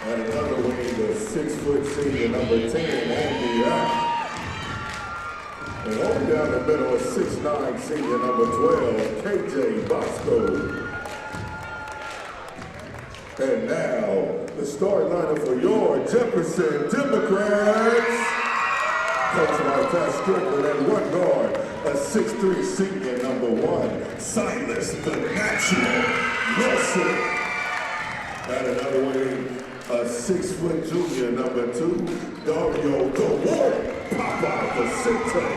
And another wing, the 6-foot senior, number 10, Andy Ack. And on down the middle, a 6'9" senior, number 12, KJ Bosco. And now, the starting lineup for your Jefferson Democrats. Coach Martez Strickland at one guard, a 6'3" senior, number 1, Silas the Natural Nelson. And another wing, a 6-foot junior, number 2, Dario the Wolf Papa Vicente.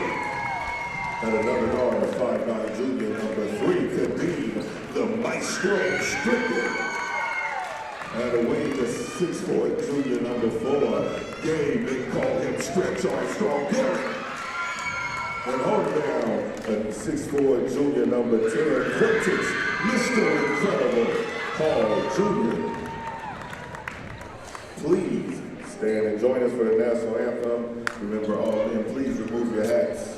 And another guard, a 5'9" junior, number 3, Kadeem the Maestro Strickland. And a wing, the 6'4" junior, number 4, Gabe, they call him Stretch Armstrong Garrett. And hold down, a 6'4" junior, number 10, Quintus, Mr. Incredible Paul Jr. Please stand and join us for the national anthem. Remember, all men, please remove your hats.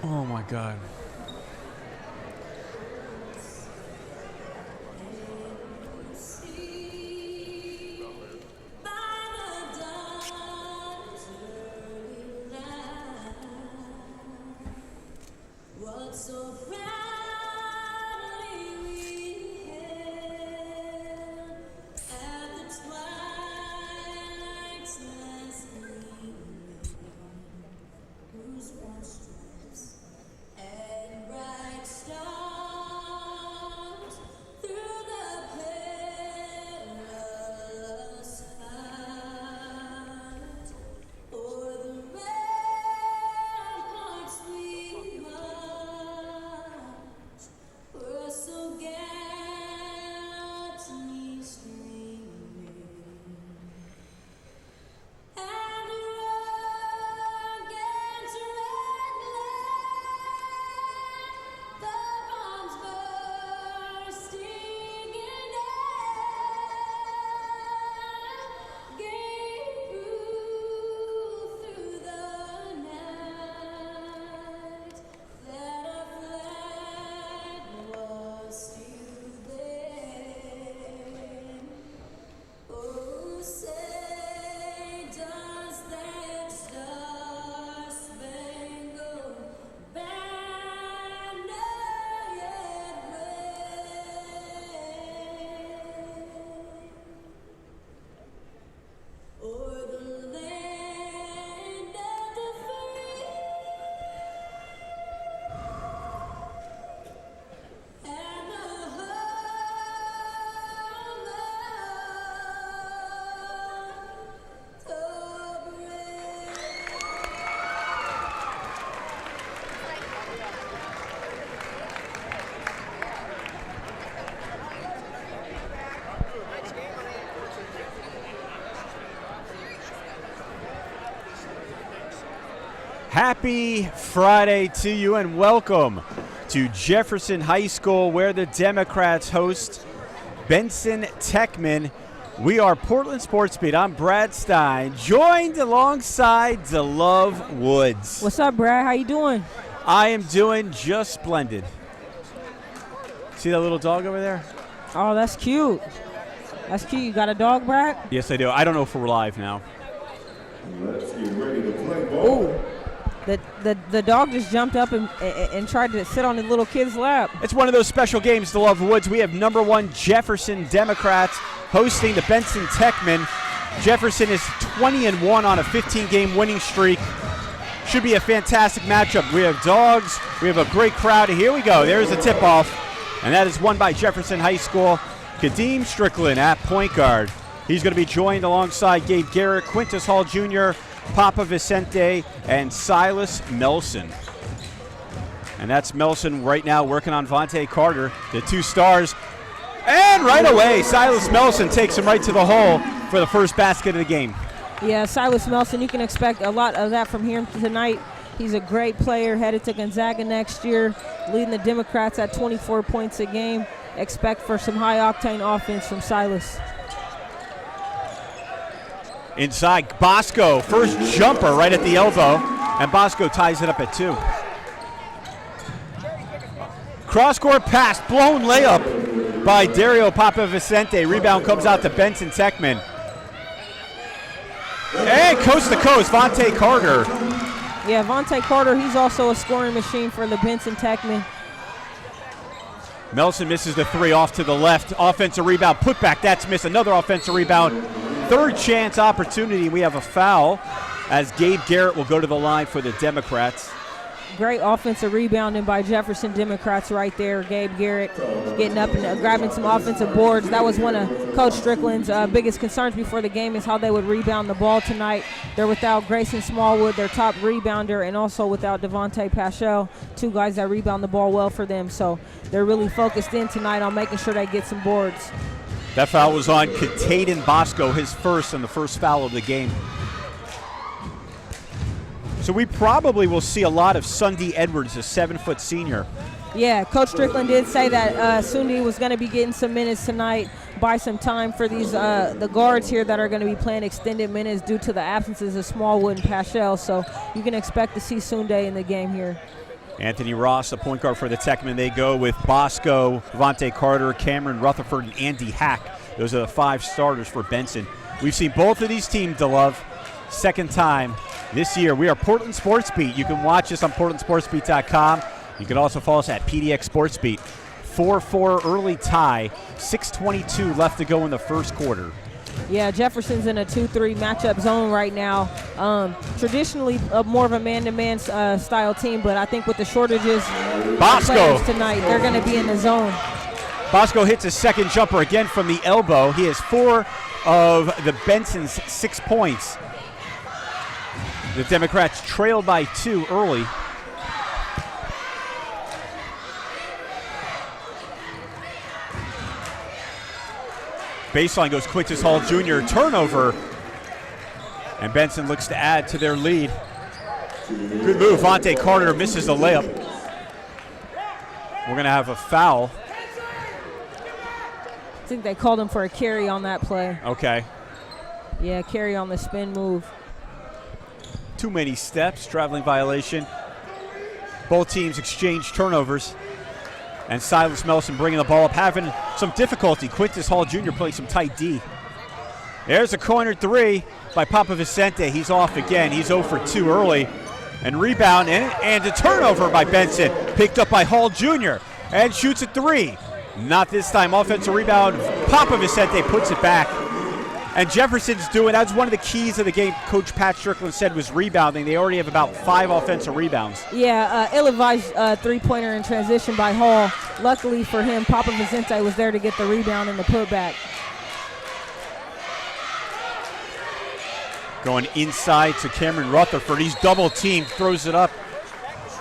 Oh my God. Happy Friday to you and welcome to Jefferson High School, where the Democrats host Benson Techman. We are Portland SportsBeat. I'm Brad Stein, joined alongside DeLove Woods. What's up, Brad? How you doing? I am doing just splendid. See that little dog over there? Oh, that's cute. That's cute. You got a dog, Brad? Yes, I do. I don't know if we're live now. Let's get ready to play ball. Ooh. The dog just jumped up and tried to sit on the little kid's lap. It's one of those special games, DeLove Woods. We have number 1 Jefferson Democrats hosting the Benson Techman. Jefferson is 20-1 on a 15-game winning streak. Should be a fantastic matchup. We have dogs. We have a great crowd. And here we go. There's the tip-off. And that is won by Jefferson High School. Kadeem Strickland at point guard. He's going to be joined alongside Gabe Garrett, Quintus Hall Jr., Papa Vicente, and Silas Melson. And that's Melson right now working on Vontae Carter, the 2 stars. And right away, Silas Melson takes him right to the hole for the first basket of the game. Yeah, Silas Melson, you can expect a lot of that from him tonight. He's a great player, headed to Gonzaga next year, leading the Democrats at 24 points a game. Expect for some high-octane offense from Silas. Inside, Bosco, first jumper right at the elbow, and Bosco ties it up at 2. Cross-court pass, blown layup by Dario Papavicente. Rebound comes out to Benson Techman. And coast to coast, Vontae Carter. Yeah, Vontae Carter, he's also a scoring machine for the Benson Techman. Melson misses the three off to the left. Offensive rebound, put back, that's missed. Another offensive rebound. Third chance opportunity. We have a foul as Gabe Garrett will go to the line for the Democrats. Great offensive rebounding by Jefferson Democrats right there. Gabe Garrett getting up and grabbing some offensive boards. That was one of Coach Strickland's biggest concerns before the game is how they would rebound the ball tonight. They're without Grayson Smallwood, their top rebounder, and also without Devontae Paschal, two guys that rebound the ball well for them. So they're really focused in tonight on making sure they get some boards. That foul was on Caden Bosco, his first and the first foul of the game. So we probably will see a lot of Sunday Edwards, a 7-foot senior. Yeah, Coach Strickland did say that Sunday was going to be getting some minutes tonight, buy some time for these the guards here that are going to be playing extended minutes due to the absences of Smallwood and Paschal. So you can expect to see Sunday in the game here. Anthony Ross, the point guard for the Techmen. They go with Bosco, Vontae Carter, Cameron Rutherford, and Andy Hack. Those are the 5 starters for Benson. We've seen both of these teams, DeLove, second time this year. We are Portland SportsBeat. You can watch us on PortlandSportsBeat.com. You can also follow us at PDX SportsBeat. 4-4 early tie, 6:22 left to go in the first quarter. Yeah, Jefferson's in a 2-3 matchup zone right now. Traditionally, more of a man-to-man style team, but I think with the shortages of players tonight, they're going to be in the zone. Bosco hits a second jumper again from the elbow. He has 4 of the Benson's 6 points. The Democrats trailed by 2 early. Baseline goes Quintus Hall Jr. Turnover. And Benson looks to add to their lead. Good move. Vontae Carter misses the layup. We're going to have a foul. I think they called him for a carry on that play. Okay. Yeah, carry on the spin move. Too many steps, traveling violation. Both teams exchange turnovers. And Silas Melson bringing the ball up, having some difficulty. Quintus Hall Jr. playing some tight D. There's a corner 3 by Papavicente. He's off again. He's 0 for 2 early. And rebound and a turnover by Benson. Picked up by Hall Jr. And shoots a 3. Not this time. Offensive rebound. Papavicente puts it back. And Jefferson's doing, that's one of the keys of the game, Coach Pat Strickland said, was rebounding. They already have about 5 offensive rebounds. Yeah, ill-advised three-pointer in transition by Hall. Luckily for him, Papavicente was there to get the rebound and the putback. Going inside to Cameron Rutherford. He's double-teamed, throws it up.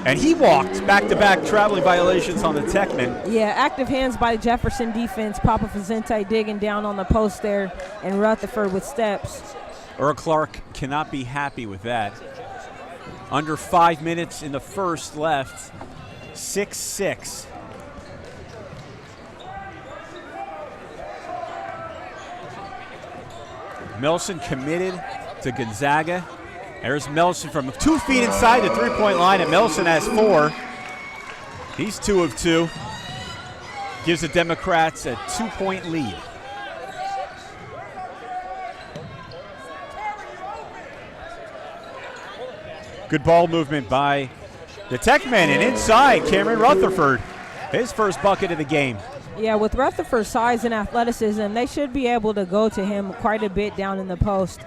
And he walked back-to-back traveling violations on the Techman. Yeah, active hands by Jefferson defense. Papavicente digging down on the post there, and Rutherford with steps. Earl Clark cannot be happy with that. Under 5 minutes in the first left. 6-6. Melson committed to Gonzaga. There's Melson from 2 feet inside the 3-point line, and Melson has 4. He's 2 of 2. Gives the Democrats a 2-point lead. Good ball movement by the Techman, and inside Cameron Rutherford. His first bucket of the game. Yeah, with Rutherford's size and athleticism, they should be able to go to him quite a bit down in the post.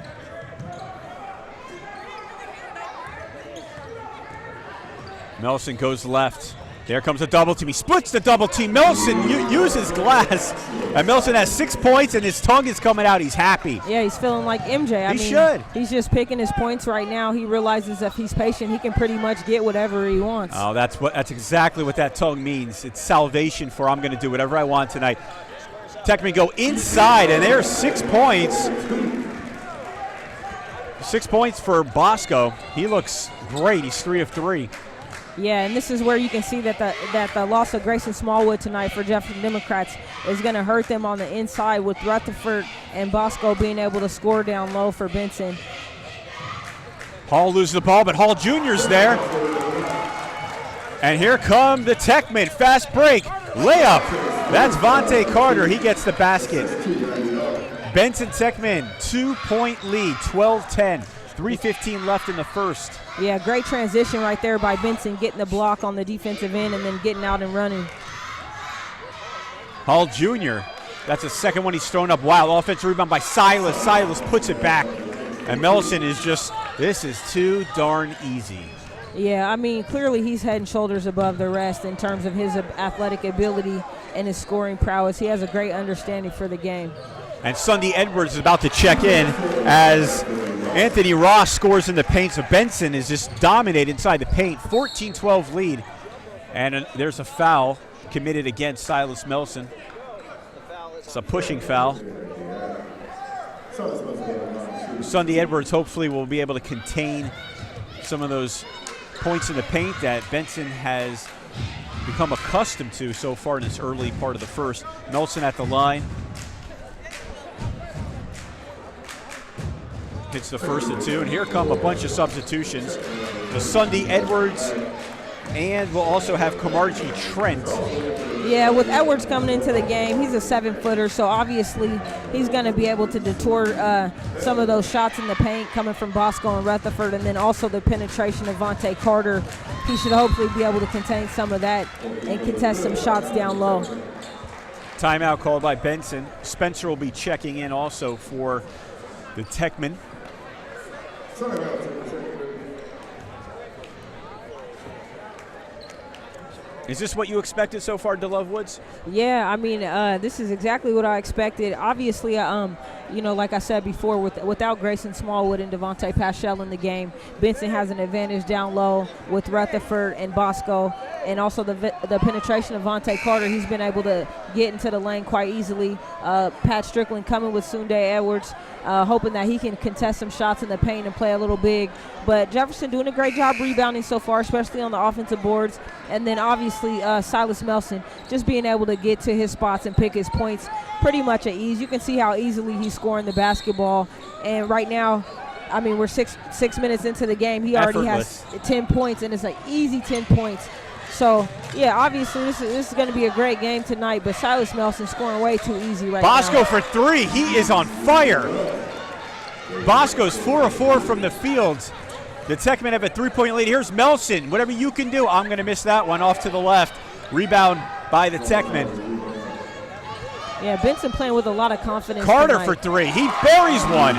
Melson goes left. There comes a double team. He splits the double team. Melson uses glass. And Melson has 6 points, and his tongue is coming out. He's happy. Yeah, he's feeling like MJ. I mean, should. He's just picking his points right now. He realizes if he's patient, he can pretty much get whatever he wants. Oh, that's exactly what that tongue means. It's salvation for I'm going to do whatever I want tonight. Techman go inside, and there's 6 points. 6 points for Bosco. He looks great. He's 3 of 3. Yeah, and this is where you can see that the loss of Grayson Smallwood tonight for Jefferson Democrats is going to hurt them on the inside with Rutherford and Bosco being able to score down low for Benson. Hall loses the ball, but Hall Jr.'s there. And here come the Techmen. Fast break. Layup. That's Vontae Carter. He gets the basket. Benson Techmen, 2-point lead, 12-10. 3:15 left in the first. Yeah, great transition right there by Benson, getting the block on the defensive end and then getting out and running. Hall Jr., that's the second one he's thrown up. Wow, offensive rebound by Silas. Silas puts it back. And Melson is just, this is too darn easy. Yeah, I mean, clearly he's head and shoulders above the rest in terms of his athletic ability and his scoring prowess. He has a great understanding for the game. And Sunday Edwards is about to check in as Anthony Ross scores in the paint. So Benson is just dominated inside the paint. 14-12 lead. And there's a foul committed against Silas Melson. It's a pushing foul. Sunday Edwards hopefully will be able to contain some of those points in the paint that Benson has become accustomed to so far in this early part of the first. Melson at the line. Hits the first and two, and here come a bunch of substitutions. The Sunday Edwards, and we'll also have Kamarji Trent. Yeah, with Edwards coming into the game, he's a 7-footer, so obviously he's going to be able to detour some of those shots in the paint coming from Bosco and Rutherford, and then also the penetration of Vontae Carter. He should hopefully be able to contain some of that and contest some shots down low. Timeout called by Benson. Spencer will be checking in also for the Techmen. Is this what you expected so far, DeLove Woods? Yeah, I mean, this is exactly what I expected. Obviously, like I said before, without Grayson Smallwood and Devontae Paschal in the game, Benson has an advantage down low with Rutherford and Bosco, and also the penetration of Vontae Carter. He's been able to get into the lane quite easily. Pat Strickland coming with Sunday Edwards, hoping that he can contest some shots in the paint and play a little big. But Jefferson doing a great job rebounding so far, especially on the offensive boards. And then obviously Silas Melson just being able to get to his spots and pick his points pretty much at ease. You can see how easily he's scoring the basketball. And right now, I mean, we're six minutes into the game. He already has 10 points, and it's an easy 10 points. So, yeah, obviously this is going to be a great game tonight, but Silas Melson scoring way too easy right now. Bosco for three. He is on fire. Bosco's 4 of 4 from the field. The Techmen have a 3-point lead. Here's Melson. Whatever you can do. I'm going to miss that one off to the left. Rebound by the Techmen. Yeah, Benson playing with a lot of confidence Carter tonight. for three. He buries one.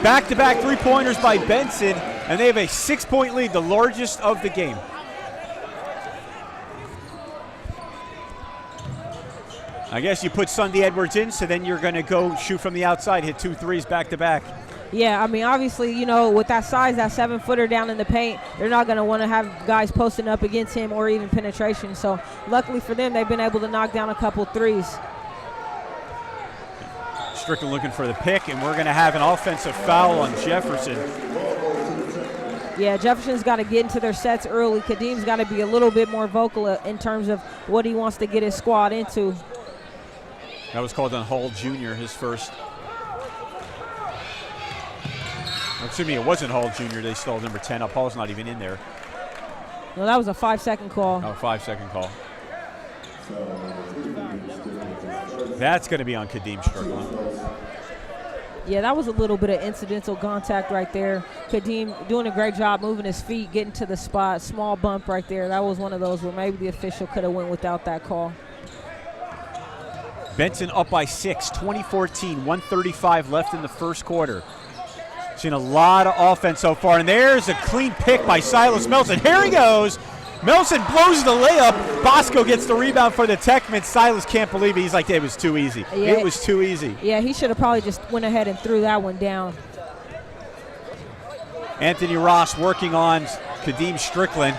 Back-to-back three-pointers by Benson, and they have a 6-point lead, the largest of the game. I guess you put Sunday Edwards in, so then you're going to go shoot from the outside, hit 2 threes back-to-back. Yeah, I mean, obviously, with that size, that 7-footer down in the paint, they're not going to want to have guys posting up against him or even penetration. So luckily for them, they've been able to knock down a couple threes. Strickland looking for the pick, and we're going to have an offensive foul on Jefferson. Yeah, Jefferson's got to get into their sets early. Kadeem's got to be a little bit more vocal in terms of what he wants to get his squad into. That was called on Hall Jr., his first. Excuse me, it wasn't Hall Jr. They stole number 10 up. Hall's not even in there. No, that was a 5-second call. Oh, 5-second call. That's going to be on Kadeem Strickland. Yeah, that was a little bit of incidental contact right there. Kadeem doing a great job moving his feet, getting to the spot. Small bump right there. That was one of those where maybe the official could have went without that call. Benson up by 6, 20-14, 1:35 left in the first quarter. Seen a lot of offense so far, and there's a clean pick by Silas Melson. Here he goes. Melson blows the layup. Bosco gets the rebound for the Techmen. Silas can't believe it. He's like, it was too easy. Yeah, it was too easy. Yeah, he should have probably just went ahead and threw that one down. Anthony Ross working on Kadeem Strickland.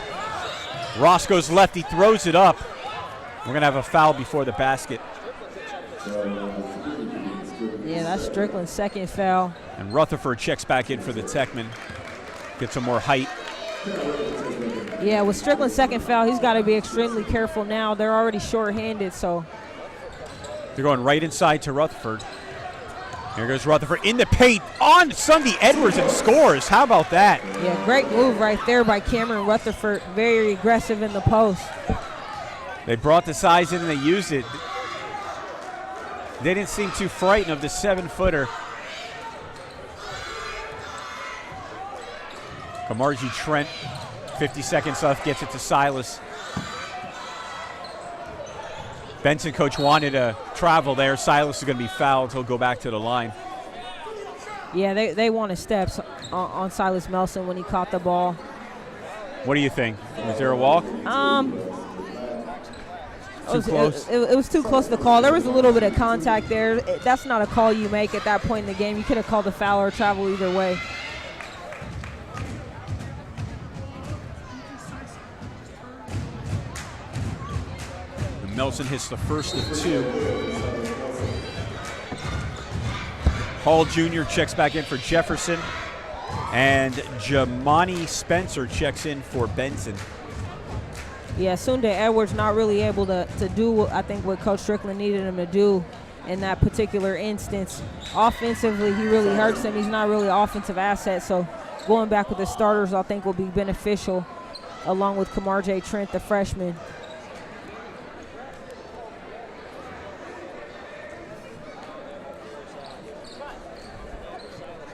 Ross goes left. He throws it up. We're going to have a foul before the basket. Yeah, that's Strickland's second foul. And Rutherford checks back in for the Techmen. Get some more height. Yeah, with Strickland's second foul, he's got to be extremely careful now. They're already short-handed, so. They're going right inside to Rutherford. Here goes Rutherford in the paint on Sunday Edwards and scores. How about that? Yeah, great move right there by Cameron Rutherford. Very aggressive in the post. They brought the size in and they used it. They didn't seem too frightened of the 7-footer. Kamarji Trent, 50 seconds left, gets it to Silas. Benson coach wanted to travel there. Silas is going to be fouled. He'll go back to the line. Yeah, they wanted steps on Silas Melson when he caught the ball. What do you think? Was there a walk? Too close? It was too close to the call. There was a little bit of contact there. That's not a call you make at that point in the game. You could have called a foul or travel either way. Melson hits the first of 2. Hall Jr. checks back in for Jefferson. And Jamani Spencer checks in for Benson. Yeah, Sunday Edwards not really able to do, I think, what Coach Strickland needed him to do in that particular instance. Offensively, he really hurts him. He's not really an offensive asset, so going back with the starters, I think, will be beneficial, along with Kamarji Trent, the freshman.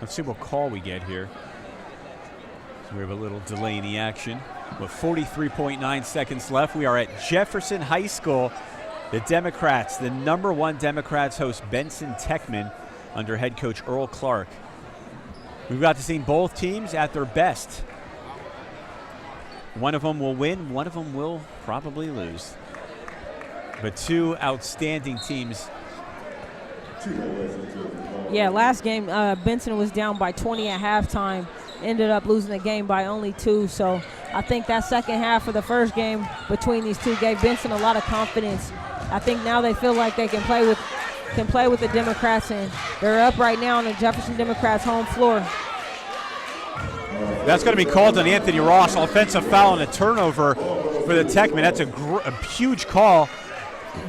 Let's see what call we get here. So we have a little delay in the action. With 43.9 seconds left, we are at Jefferson High School. The Democrats, the #1 Democrats, host Benson Techman under head coach Earl Clark. We've got to see both teams at their best. One of them will win, one of them will probably lose. But 2 outstanding teams. Yeah, last game, Benson was down by 20 at halftime. Ended up losing the game by only 2. So I think that second half of the first game between these two gave Benson a lot of confidence. I think now they feel like they can play with the Democrats, and they're up right now on the Jefferson Democrats home floor. That's going to be called on Anthony Ross. Offensive foul and a turnover for the Techman. That's a huge call.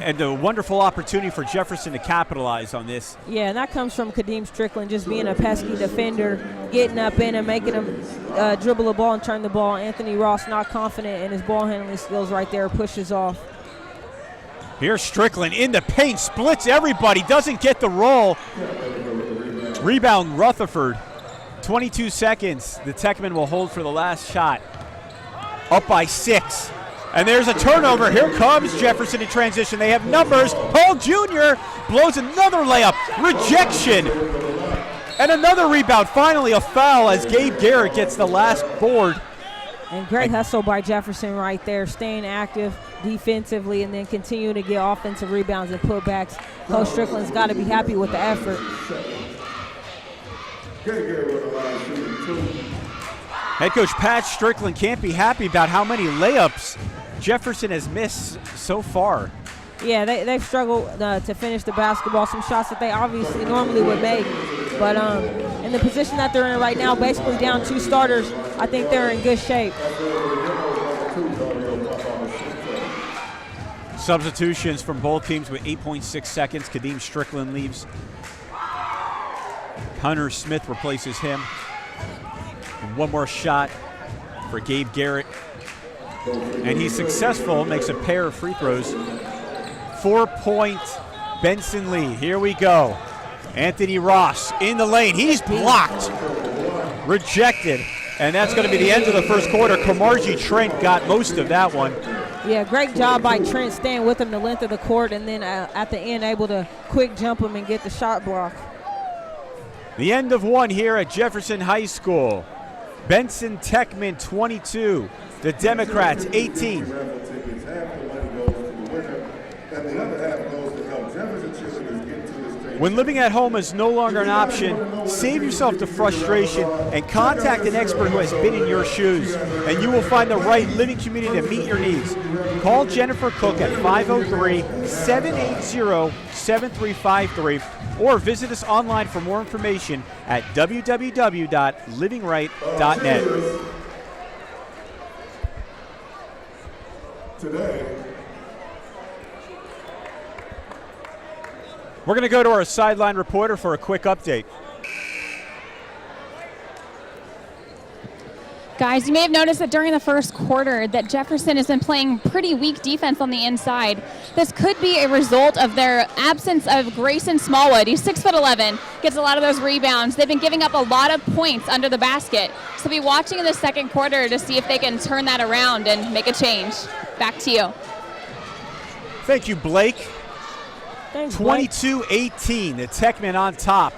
And a wonderful opportunity for Jefferson to capitalize on this. Yeah, and that comes from Kadeem Strickland just being a pesky defender, getting up in and making him dribble the ball and turn the ball. Anthony Ross not confident in his ball handling skills right there, pushes off. Here's Strickland in the paint, splits everybody, doesn't get the roll. Rebound Rutherford. 22 seconds. The Techman will hold for the last shot. Up by 6. And there's a turnover. Here comes Jefferson in transition. They have numbers. Hall Jr. blows another layup. Rejection. And another rebound. Finally a foul as Gabe Garrett gets the last board. And great hustle by Jefferson right there, staying active defensively and then continue to get offensive rebounds and putbacks. Coach Strickland's got to be happy with the effort. Head coach Pat Strickland can't be happy about how many layups Jefferson has missed so far. Yeah, they've struggled to finish the basketball. Some shots that they obviously normally would make. But in the position that they're in right now, basically down 2 starters, I think they're in good shape. Substitutions from both teams with 8.6 seconds. Kadeem Strickland leaves. Hunter Smith replaces him. And one more shot for Gabe Garrett. And he's successful, makes a pair of free throws. 4-point Benson lead. Here we go. Anthony Ross in the lane. He's blocked. Rejected. And that's going to be the end of the first quarter. Kamarji Trent got most of that one. Yeah, great job by Trent staying with him the length of the court and then at the end able to quick jump him and get the shot block. The end of one here at Jefferson High School. Benson Techman 22. The Democrats 18. When living at home is no longer an option, save yourself the frustration and contact an expert who has been in your shoes, and you will find the right living community to meet your needs. Call Jennifer Cook at 503-780-7353 or visit us online for more information at www.livinglight.net. Today, We're going to go to our sideline reporter for a quick update. Guys, you may have noticed that during the first quarter that Jefferson has been playing pretty weak defense on the inside. This could be a result of their absence of Grayson Smallwood. He's 6'11", gets a lot of those rebounds. They've been giving up a lot of points under the basket. So be watching in the second quarter to see if they can turn that around and make a change. Back to you. Thank you, Blake. Thanks, Blake. 22-18, the Techmen on top.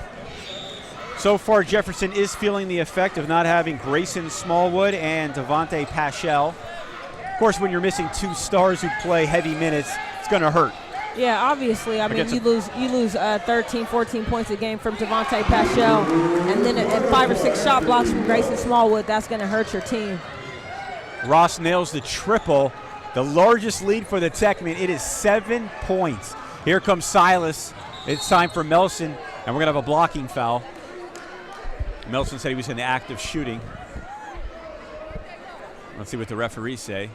So far, Jefferson is feeling the effect of not having Grayson Smallwood and Devontae Paschal. Of course, when you're missing 2 stars who play heavy minutes, it's going to hurt. Yeah, obviously. I mean, you lose 13, 14 points a game from Devontae Paschal, and then 5 or 6 shot blocks from Grayson Smallwood. That's going to hurt your team. Ross nails the triple, the largest lead for the Techmen. It is 7 points. Here comes Silas. It's time for Melson, and we're going to have a blocking foul. Melson said he was in the act of shooting. Let's see what the referees say.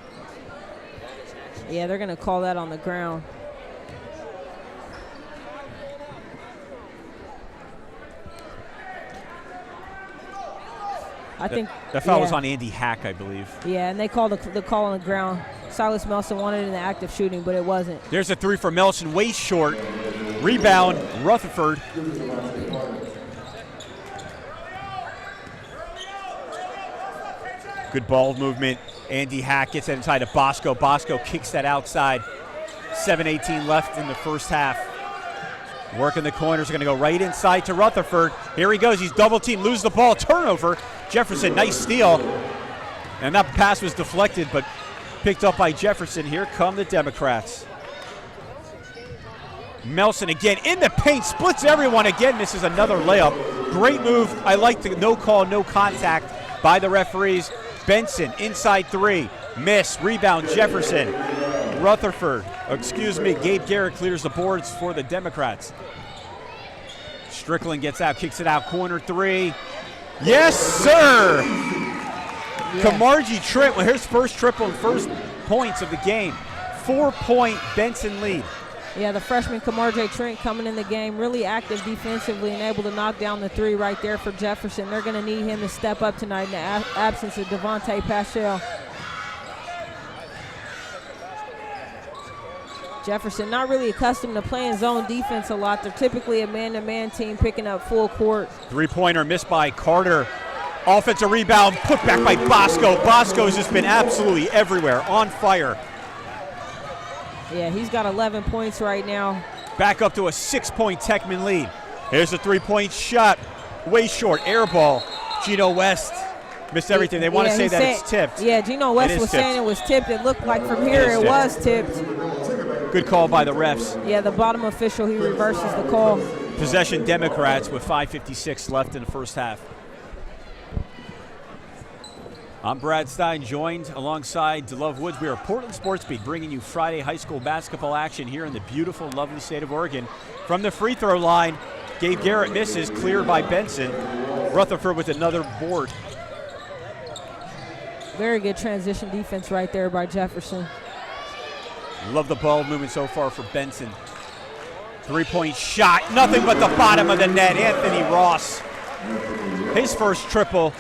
Yeah, they're going to call that on the ground. I think that foul was on Andy Hack, I believe. Yeah, and they called the call on the ground. Silas Melson wanted it in the act of shooting, but it wasn't. There's a 3 for Melson, way short. Rebound, Rutherford. Good ball movement. Andy Hack gets that inside to Bosco. Bosco kicks that outside. 7:18 left in the first half. Working the corners, going to go right inside to Rutherford. Here he goes. He's double teamed, lose the ball, turnover. Jefferson, nice steal. And that pass was deflected, but picked up by Jefferson. Here come the Democrats. Melson again in the paint, splits everyone again, misses another layup. Great move. I like the no call, no contact by the referees. Benson, inside 3, miss, rebound, Jefferson. Rutherford, Gabe Garrett clears the boards for the Democrats. Strickland gets out, kicks it out, corner 3. Yes, sir! Yeah. Kamarji Trent with his first triple and first points of the game. 4-point Benson lead. Yeah, the freshman Kamarji Trent coming in the game, really active defensively and able to knock down the 3 right there for Jefferson. They're going to need him to step up tonight in the absence of Devontae Paschal. Jefferson not really accustomed to playing zone defense a lot. They're typically a man-to-man team picking up full court. 3-pointer missed by Carter. Offensive rebound put back by Bosco. Bosco's just been absolutely everywhere, on fire. Yeah, he's got 11 points right now. Back up to a 6-point Techman lead. Here's a 3-point shot. Way short, air ball. Gino West missed everything. They want to say that it's tipped. Yeah, Gino West was saying it was tipped. It looked like from here it was tipped. Good call by the refs. Yeah, the bottom official, he reverses the call. Possession Democrats with 5:56 left in the first half. I'm Brad Stein, joined alongside DeLove Woods. We are Portland SportsBeat, bringing you Friday high school basketball action here in the beautiful, lovely state of Oregon. From the free throw line, Gabe Garrett misses, cleared by Benson. Rutherford with another board. Very good transition defense right there by Jefferson. Love the ball movement so far for Benson. 3-point shot, nothing but the bottom of the net. Anthony Ross, his first triple.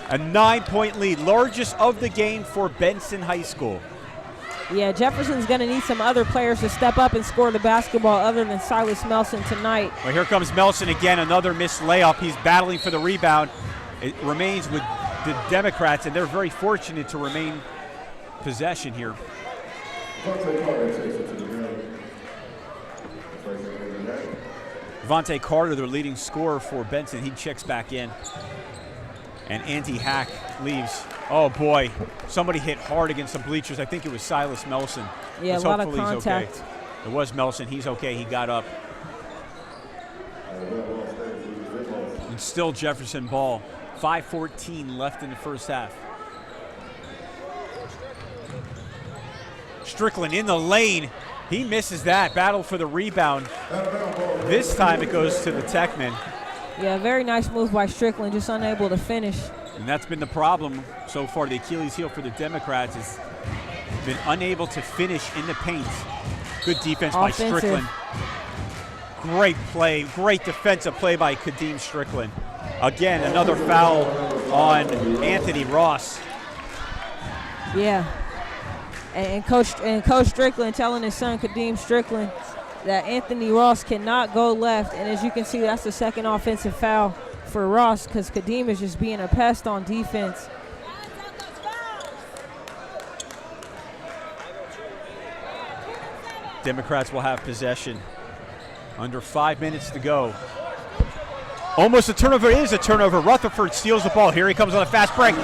A 9-point lead, largest of the game for Benson High School. Yeah, Jefferson's going to need some other players to step up and score the basketball other than Silas Melson tonight. Well, here comes Melson again, another missed layup. He's battling for the rebound. It remains with the Democrats, and they're very fortunate to remain possession here. Devontae Carter, their leading scorer for Benson, he checks back in. And Andy Hack leaves. Oh boy, somebody hit hard against the bleachers. I think it was Silas Melson. Yeah, a lot of contact. Okay. It was Melson. He's okay. He got up. And still Jefferson ball. 5:14 left in the first half. Strickland in the lane. He misses that. Battle for the rebound. This time it goes to the Techmen. Yeah, very nice move by Strickland, just unable to finish. And that's been the problem so far. The Achilles heel for the Democrats has been unable to finish in the paint. Good defense by Strickland. Great play, great defensive play by Kadeem Strickland. Again, another foul on Anthony Ross. Yeah. And Coach Strickland telling his son, Kadeem Strickland, that Anthony Ross cannot go left. And as you can see, that's the second offensive foul for Ross because Kadeem is just being a pest on defense. Democrats will have possession. Under 5 minutes to go. Almost a turnover. It is a turnover. Rutherford steals the ball. Here he comes on a fast break.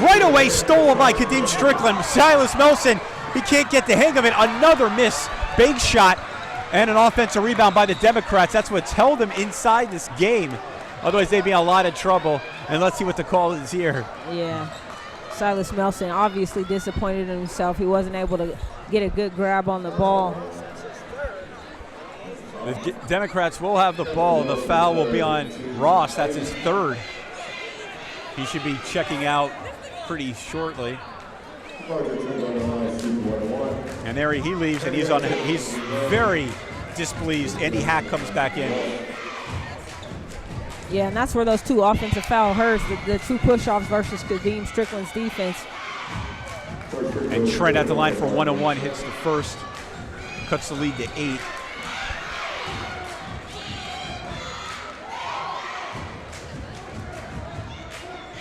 Right away stolen by Kadeem Strickland. Silas Melson, he can't get the hang of it. Another miss. Big shot and an offensive rebound by the Democrats. That's what's held them inside this game. Otherwise, they'd be in a lot of trouble. And let's see what the call is here. Yeah. Silas Melson obviously disappointed in himself. He wasn't able to get a good grab on the ball. The Democrats will have the ball. The foul will be on Ross. That's his third. He should be checking out pretty shortly. And there he leaves, and he's very displeased. Andy Hack comes back in. Yeah, and that's where those two offensive foul hurts, the two push-offs versus Kadeem Strickland's defense. And Trent at the line for 1-1, hits the first, cuts the lead to 8.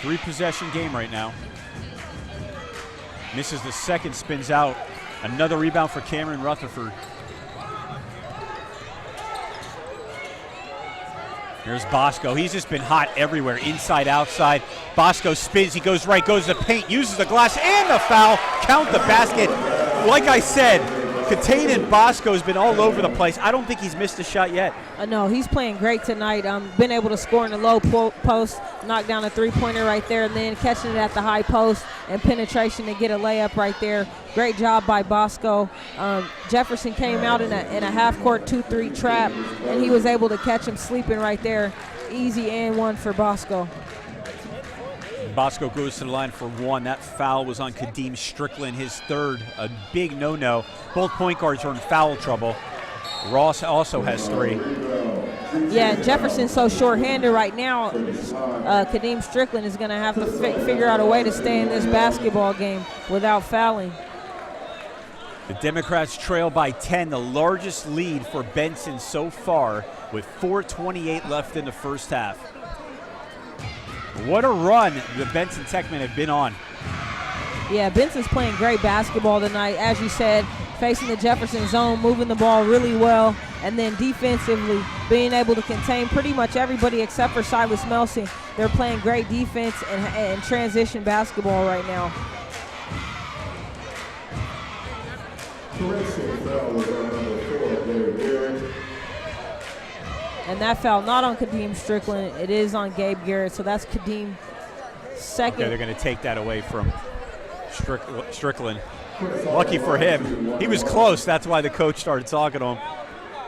Three-possession game right now. Misses the second, spins out. Another rebound for Cameron Rutherford. Here's Bosco. He's just been hot everywhere, inside, outside. Bosco spins, he goes right, goes to the paint, uses the glass and the foul. Count the basket. Like I said, Katane Bosco has been all over the place. I don't think he's missed a shot yet. No, he's playing great tonight. Been able to score in the low post, knock down a three-pointer right there, and then catching it at the high post and penetration to get a layup right there. Great job by Bosco. Jefferson came out in a half-court 2-3 trap, and he was able to catch him sleeping right there. Easy and one for Bosco. Bosco goes to the line for one. That foul was on Kadeem Strickland, his third. A big no-no. Both point guards are in foul trouble. Ross also has 3. Yeah, Jefferson's so short-handed right now. Kadeem Strickland is going to have to figure out a way to stay in this basketball game without fouling. The Democrats trail by 10, the largest lead for Benson so far, with 4:28 left in the first half. What a run the Benson Techmen have been on. Yeah, Benson's playing great basketball tonight. As you said, facing the Jefferson zone, moving the ball really well, and then defensively being able to contain pretty much everybody except for Silas Melson. They're playing great defense and transition basketball right now. And that foul not on Kadeem Strickland, it is on Gabe Garrett, so that's Kadeem second. Okay, they're going to take that away from Strickland. Lucky for him. He was close, that's why the coach started talking to him.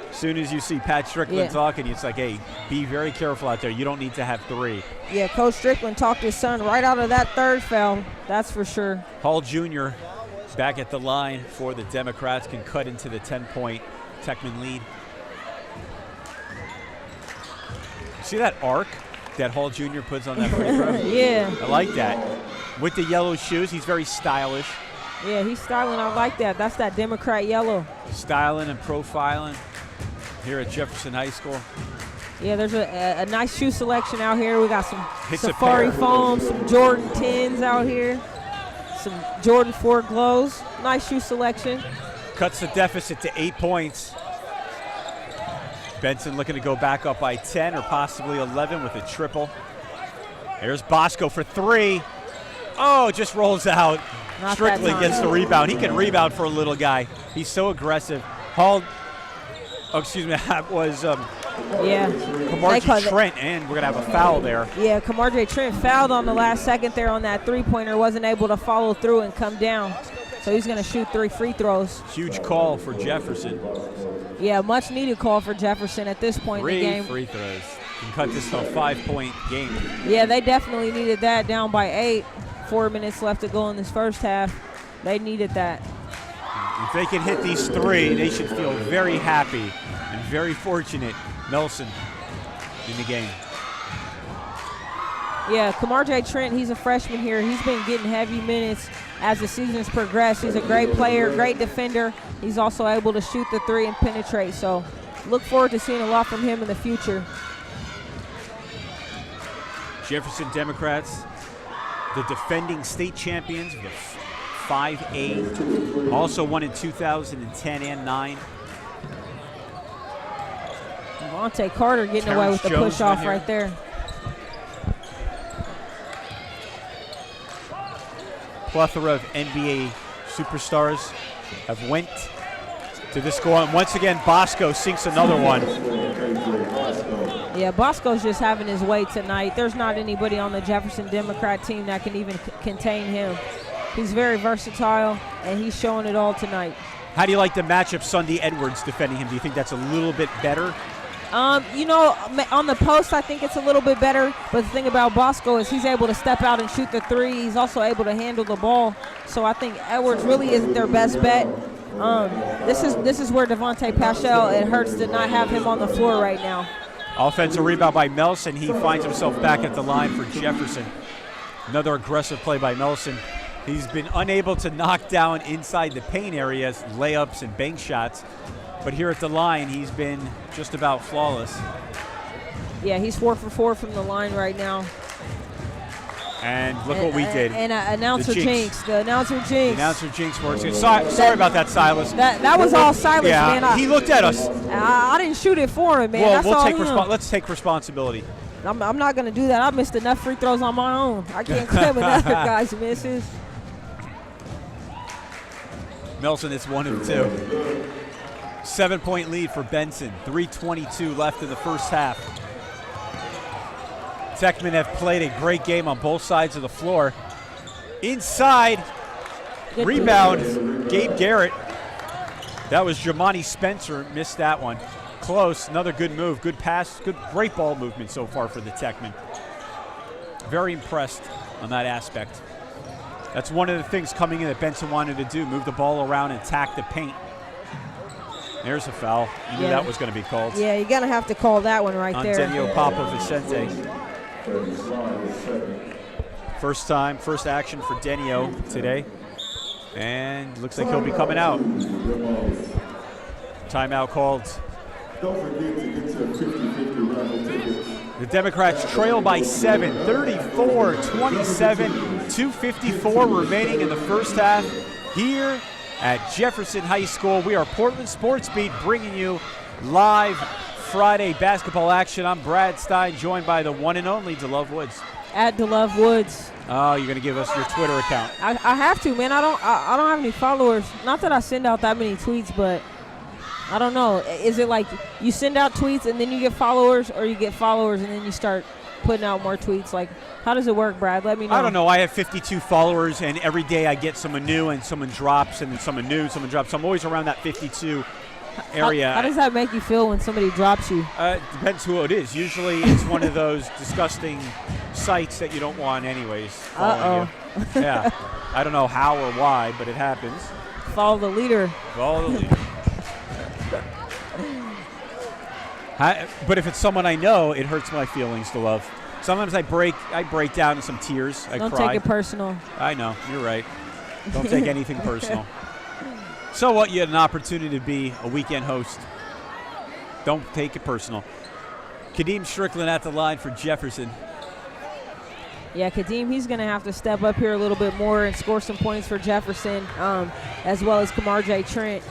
As soon as you see Pat Strickland talking, it's like, hey, be very careful out there. You don't need to have 3. Yeah, Coach Strickland talked his son right out of that third foul, that's for sure. Hall Jr. back at the line for the Democrats, can cut into the 10-point Techman lead. See that arc that Hall Jr. puts on that free throw? Yeah. I like that. With the yellow shoes, he's very stylish. Yeah, he's styling. I like that. That's that Democrat yellow. Styling and profiling here at Jefferson High School. Yeah, there's a nice shoe selection out here. We got some Safari foam, some Jordan 10s out here, some Jordan 4 glows. Nice shoe selection. Cuts the deficit to 8 points. Benson looking to go back up by 10 or possibly 11 with a triple. There's Bosco for 3. Oh, just rolls out. Not Strickland gets the rebound. He can rebound for a little guy. He's so aggressive. That was Kamarji Trent, and we're going to have a foul there. Yeah, Kamarji Trent fouled on the last second there on that three-pointer, wasn't able to follow through and come down. So he's going to shoot 3 free throws. Huge call for Jefferson. Yeah, much needed call for Jefferson at this point in the game. 3 free throws. Can cut this to a 5-point game. Yeah, they definitely needed that, down by 8. 4 minutes left to go in this first half. They needed that. If they can hit these 3, they should feel very happy and very fortunate Nelson in the game. Yeah, Kamar J. Trent, he's a freshman here. He's been getting heavy minutes as the season's progressed. He's a great player, great defender. He's also able to shoot the three and penetrate. So look forward to seeing a lot from him in the future. Jefferson Democrats, the defending state champions of the 5A, also won in 2010 and 9. Devontae Carter getting away with the Jones push-off right there. Plethora of NBA superstars have went to this goal. And once again, Bosco sinks another one. Yeah, Bosco's just having his way tonight. There's not anybody on the Jefferson Democrat team that can even contain him. He's very versatile, and he's showing it all tonight. How do you like the matchup, Sunday Edwards defending him? Do you think that's a little bit better? You know, on the post, I think it's a little bit better. But the thing about Bosco is he's able to step out and shoot the three. He's also able to handle the ball. So I think Edwards really isn't their best bet. This is where Devontae Paschal, it hurts to not have him on the floor right now. Offensive rebound by Melson. He finds himself back at the line for Jefferson. Another aggressive play by Melson. He's been unable to knock down inside the paint areas, layups and bank shots. But here at the line, he's been just about flawless. Yeah, he's 4 for 4 from the line right now. And look what we did. And announcer jinx. The announcer jinx. The announcer jinx works. Sorry about that, Silas. That was all Silas, yeah, man. He looked at us. I didn't shoot it for him, man. Well, That's let's take responsibility. I'm not going to do that. I missed enough free throws on my own. I can't claim another guy's misses. Melson is 1 of 2. 7-point lead for Benson. 3:22 left in the first half. Techmen have played a great game on both sides of the floor. Inside, Good rebound, Gabe Garrett. That was Jamani Spencer, missed that one. Close, another good move, good pass, great ball movement so far for the Techmen. Very impressed on that aspect. That's one of the things coming in that Benson wanted to do, move the ball around and attack the paint. There's a foul. You knew that was going to be called. Yeah, you're going to have to call that one right there. Denio Papa Vicente. First action for Denio today. And looks like he'll be coming out. Timeout called. Don't forget to get your 50-50 raffle tickets. The Democrats trail by 7, 34-27, 2:54 remaining in the first half here at Jefferson High School. We are Portland SportsBeat bringing you live Friday basketball action. I'm Brad Stein, joined by the one and only DeLove Woods. At DeLove Woods. Oh, you're going to give us your Twitter account. I have to, man. I don't have any followers. Not that I send out that many tweets, but I don't know. Is it like you send out tweets and then you get followers, or you get followers and then you start putting out more tweets? Like, how does it work, Brad? Let me know. I don't know. I have 52 followers, and every day I get someone new, and someone drops, and then someone new, someone drops. So I'm always around that 52 area. How does that make you feel when somebody drops you? Depends who it is. Usually it's one of those disgusting sites that you don't want anyways. Uh-oh. You. Yeah. I don't know how or why, but it happens. Follow the leader. Follow the leader. But if it's someone I know, it hurts my feelings to love. Sometimes I break down in some tears. I Don't cry. take it personal. I know. You're right. Don't take anything personal. So what? You had an opportunity to be a weekend host. Don't take it personal. Kadeem Strickland at the line for Jefferson. Yeah, Kadeem, he's going to have to step up here a little bit more and score some points for Jefferson, as well as Kamar J. Trent.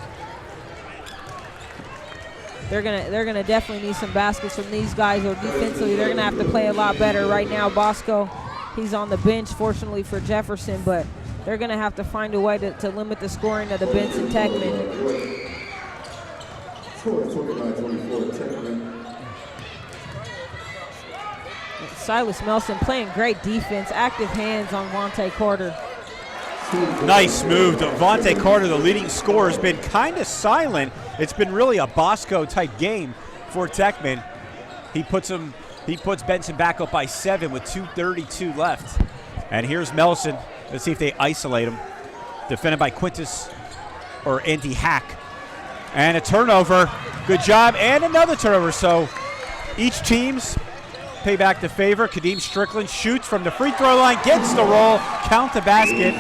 They're gonna definitely need some baskets from these guys, or defensively they're gonna have to play a lot better. Right now, Bosco, he's on the bench, fortunately for Jefferson, but they're gonna have to find a way to limit the scoring of the Benson Techmen. Score 29-24 Techmen. Silas Melson playing great defense, active hands on Vontae Carter. Nice move. Devontae Carter, the leading scorer, has been kind of silent. It's been really a Bosco-type game for Techmen. He puts Benson back up by 7 with 2:32 left. And here's Melson. Let's see if they isolate him. Defended by Andy Hack. And a turnover. Good job. And another turnover. So Each team's pay back the favor. Kadeem Strickland shoots from the free throw line, gets the roll, count the basket.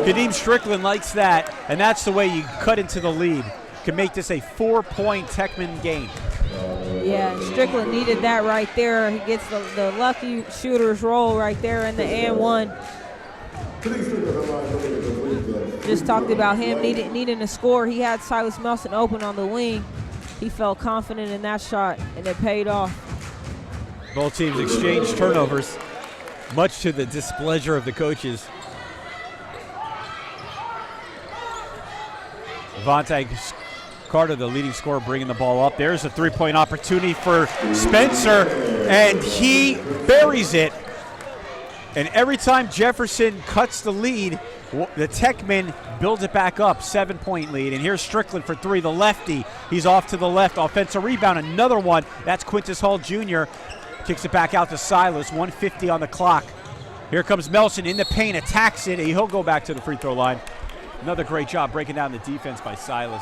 Kadeem Strickland likes that, and that's the way you cut into the lead. Can make this a 4-point Techman game. Yeah, Strickland needed that right there. He gets the lucky shooter's roll right there in the and one. Just talked about him needing to score. He had Silas Melson open on the wing. He felt confident in that shot, and it paid off. Both teams exchanged turnovers, much to the displeasure of the coaches. Vontae Carter, the leading scorer, bringing the ball up. There's a three-point opportunity for Spencer, and he buries it. And every time Jefferson cuts the lead, the Techmen builds it back up, 7-point lead. And here's Strickland for three, the lefty. He's off to the left, offensive rebound, another one. That's Quintus Hall Jr. Kicks it back out to Silas, 1:50 on the clock. Here comes Melson in the paint, attacks it, and he'll go back to the free throw line. Another great job breaking down the defense by Silas.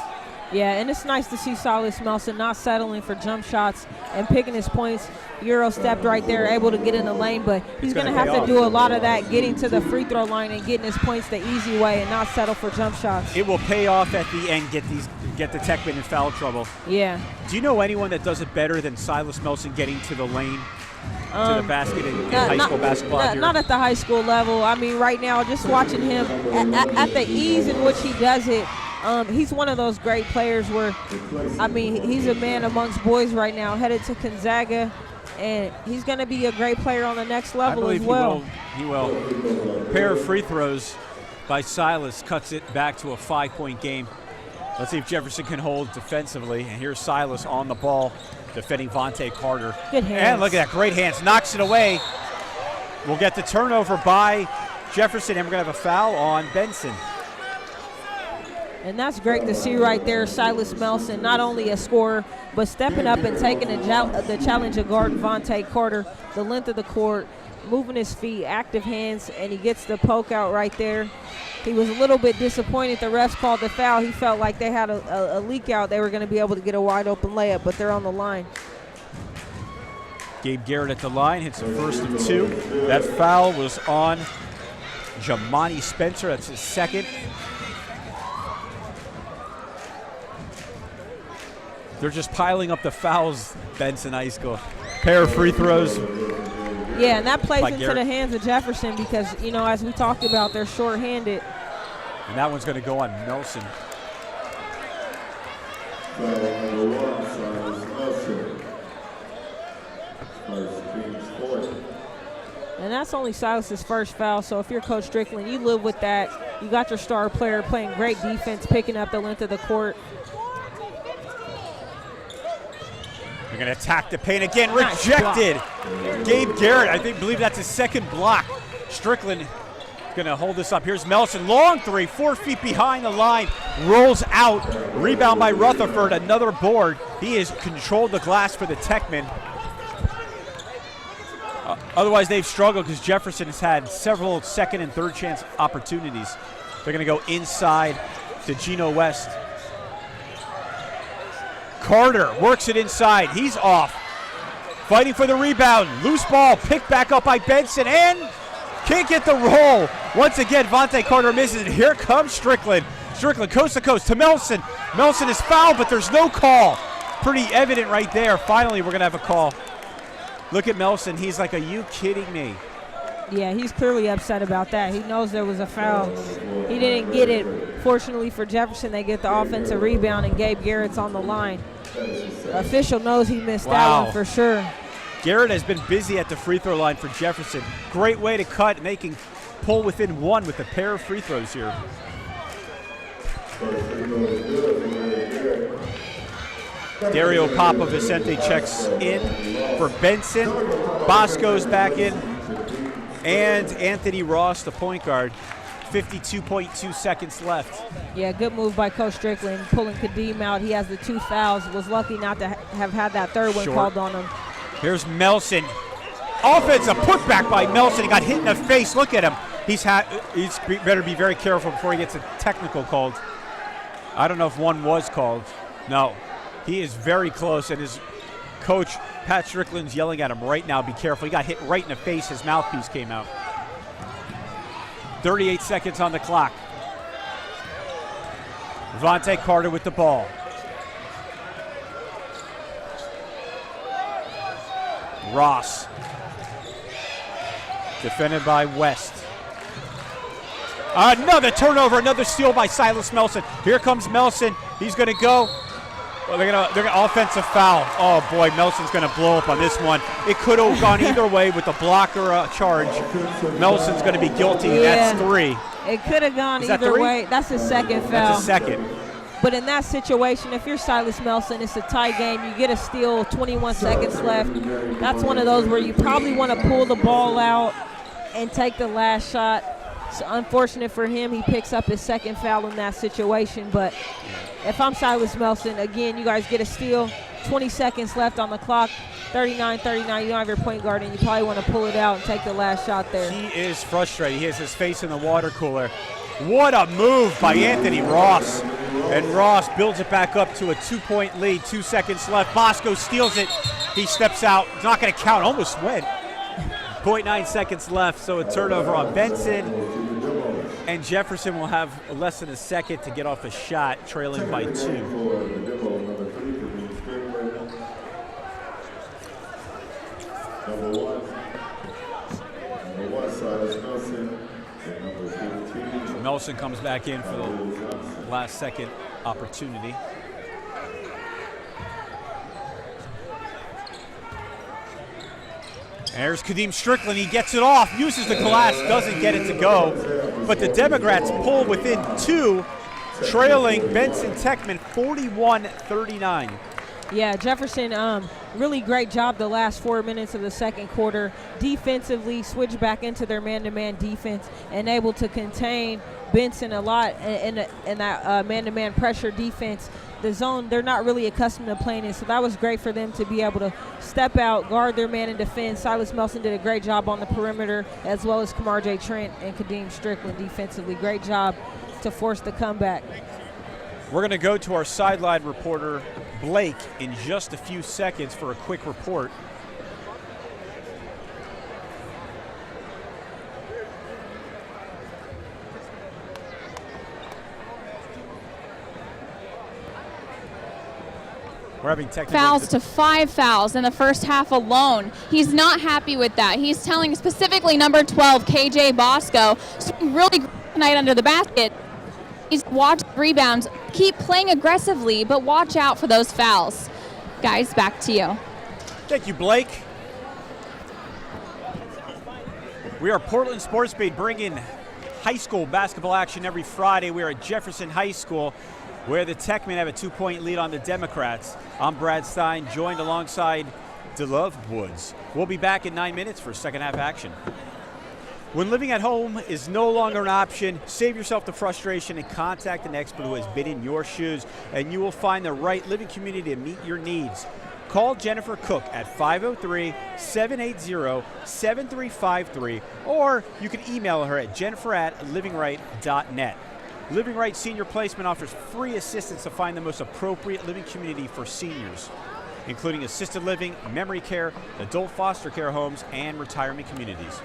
Yeah, and it's nice to see Silas Melson not settling for jump shots and picking his points. Euro stepped right there, able to get in the lane, but he's going to have to do a lot of that, getting to the free throw line and getting his points the easy way and not settle for jump shots. It will pay off at the end, get the Techmen in foul trouble. Yeah. Do you know anyone that does it better than Silas Melson getting to the lane, to the basket in high school basketball? Not at the high school level. I mean, right now, just watching him at the ease in which he does it, he's one of those great players where, I mean, he's a man amongst boys right now, headed to Gonzaga, and he's going to be a great player on the next level as well. He will. Pair of free throws by Silas cuts it back to a 5-point game. Let's see if Jefferson can hold defensively. And here's Silas on the ball, defending Vontae Carter. Good hands. And look at that, great hands. Knocks it away. We'll get the turnover by Jefferson, and we're going to have a foul on Benson. And that's great to see right there. Silas Melson, not only a scorer, but stepping up and taking the challenge of guarding Vontae Carter, the length of the court, moving his feet, active hands, and he gets the poke out right there. He was a little bit disappointed the refs called the foul. He felt like they had a leak out. They were going to be able to get a wide open layup, but they're on the line. Gabe Garrett at the line, hits the first of two. That foul was on Jamani Spencer. That's his second. They're just piling up the fouls, Benson High School. Pair of free throws. Yeah, and that plays into Garrett. the hands of Jefferson because, you know, as we talked about, they're shorthanded. And that one's going to go on Nelson. And that's only Silas's first foul, so if you're Coach Strickland, you live with that. You got your star player playing great defense, picking up the length of the court. They're going to attack the paint again. Rejected. Gabe Garrett, believe that's his second block. Strickland going to hold this up. Here's Melson. Long three, 4 feet behind the line. Rolls out. Rebound by Rutherford. Another board. He has controlled the glass for the Techmen. Otherwise, they've struggled because Jefferson has had several second and third chance opportunities. They're going to go inside to Geno West. Carter works it inside. He's off. Fighting for the rebound. Loose ball picked back up by Benson and can't get the roll. Once again, Vontae Carter misses it. Here comes Strickland. Strickland coast to coast to Melson. Melson is fouled, but there's no call. Pretty evident right there. Finally, we're going to have a call. Look at Melson. He's like, are you kidding me? Yeah, he's clearly upset about that. He knows there was a foul. He didn't get it. Fortunately for Jefferson, they get the offensive rebound, and Gabe Garrett's on the line. The official knows he missed that one for sure. Garrett has been busy at the free throw line for Jefferson. Great way to cut, and they can pull within one with a pair of free throws here. Dario Papa Vicente checks in for Benson. Bosco's back in. And Anthony Ross, the point guard. 52.2 seconds left. Yeah, good move by Coach Strickland, pulling Kadeem out. He has the 2 fouls. Was lucky not to have had that third one called on him. Here's Melson. Offensive putback by Melson. He got hit in the face. Look at him. He's better be very careful before he gets a technical called. I don't know if one was called. No. He is very close, and his Coach Pat Strickland's yelling at him right now, be careful. He got hit right in the face. His mouthpiece came out. 38 seconds on the clock. Vontae Carter with the ball. Ross. Defended by West. Another turnover, another steal by Silas Melson. Here comes Melson. He's going to go. Well, they're gonna offensive foul. Oh boy, Melson's going to blow up on this one. It could have gone either way with a block or a charge. Melson's going to be guilty. Yeah. That's 3. It could have gone either way. That's his second foul. That's a second. But in that situation, if you're Silas Melson, it's a tie game. You get a steal, 21 seconds left. That's one of those where you probably want to pull the ball out and take the last shot. It's unfortunate for him. He picks up his second foul in that situation. But if I'm Silas Melson, again, you guys get a steal, 20 seconds left on the clock, 39-39. You don't have your point guard, and you probably want to pull it out and take the last shot there. He is frustrated. He has his face in the water cooler. What a move by Anthony Ross. And Ross builds it back up to a 2-point lead. 2 seconds left. Bosco steals it. He steps out. It's not going to count. Almost went. 0.9 seconds left, so a turnover on Benson. And Jefferson will have less than a second to get off a shot, trailing by 2. Number one, Silas Melson. And number 15. Melson comes back in for the last second opportunity. There's Kadeem Strickland. He gets it off, uses the glass, doesn't get it to go. But the Democrats pull within 2, trailing Benson Techman 41-39. Yeah, Jefferson, really great job the last 4 minutes of the second quarter. Defensively, switched back into their man-to-man defense and able to contain Benson a lot in that man-to-man pressure defense. The zone, they're not really accustomed to playing in, so that was great for them to be able to step out, guard their man, and defend. Silas Melson did a great job on the perimeter, as well as Kamar J. Trent and Kadeem Strickland defensively. Great job to force the comeback. We're going to go to our sideline reporter, Blake, in just a few seconds for a quick report. We're having technical fouls to 5 fouls in the first half alone. He's not happy with that. He's telling specifically number 12, KJ Bosco, really great tonight under the basket. He's watched rebounds. Keep playing aggressively, but watch out for those fouls. Guys, back to you. Thank you, Blake. We are Portland SportsBeat, bringing high school basketball action every Friday. We are at Jefferson High School, where the Techmen have a 2-point lead on the Democrats. I'm Brad Stein, joined alongside DeLove Woods. We'll be back in 9 minutes for second half action. When living at home is no longer an option, save yourself the frustration and contact an expert who has been in your shoes, and you will find the right living community to meet your needs. Call Jennifer Cook at 503-780-7353, or you can email her at jennifer@livinglight.net. Living Right Senior Placement offers free assistance to find the most appropriate living community for seniors, including assisted living, memory care, adult foster care homes, and retirement communities.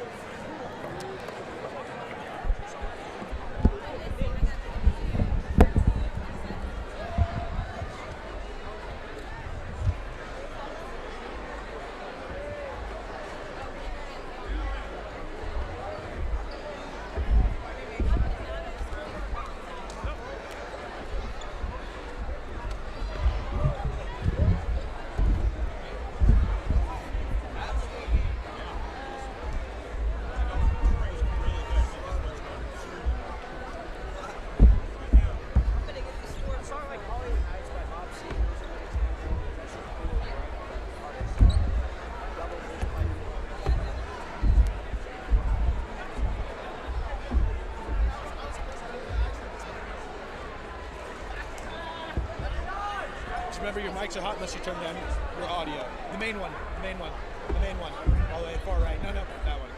Remember, your mics are hot unless you turn down your audio. The main one, the main one, the main one. All the way far right. No, that one.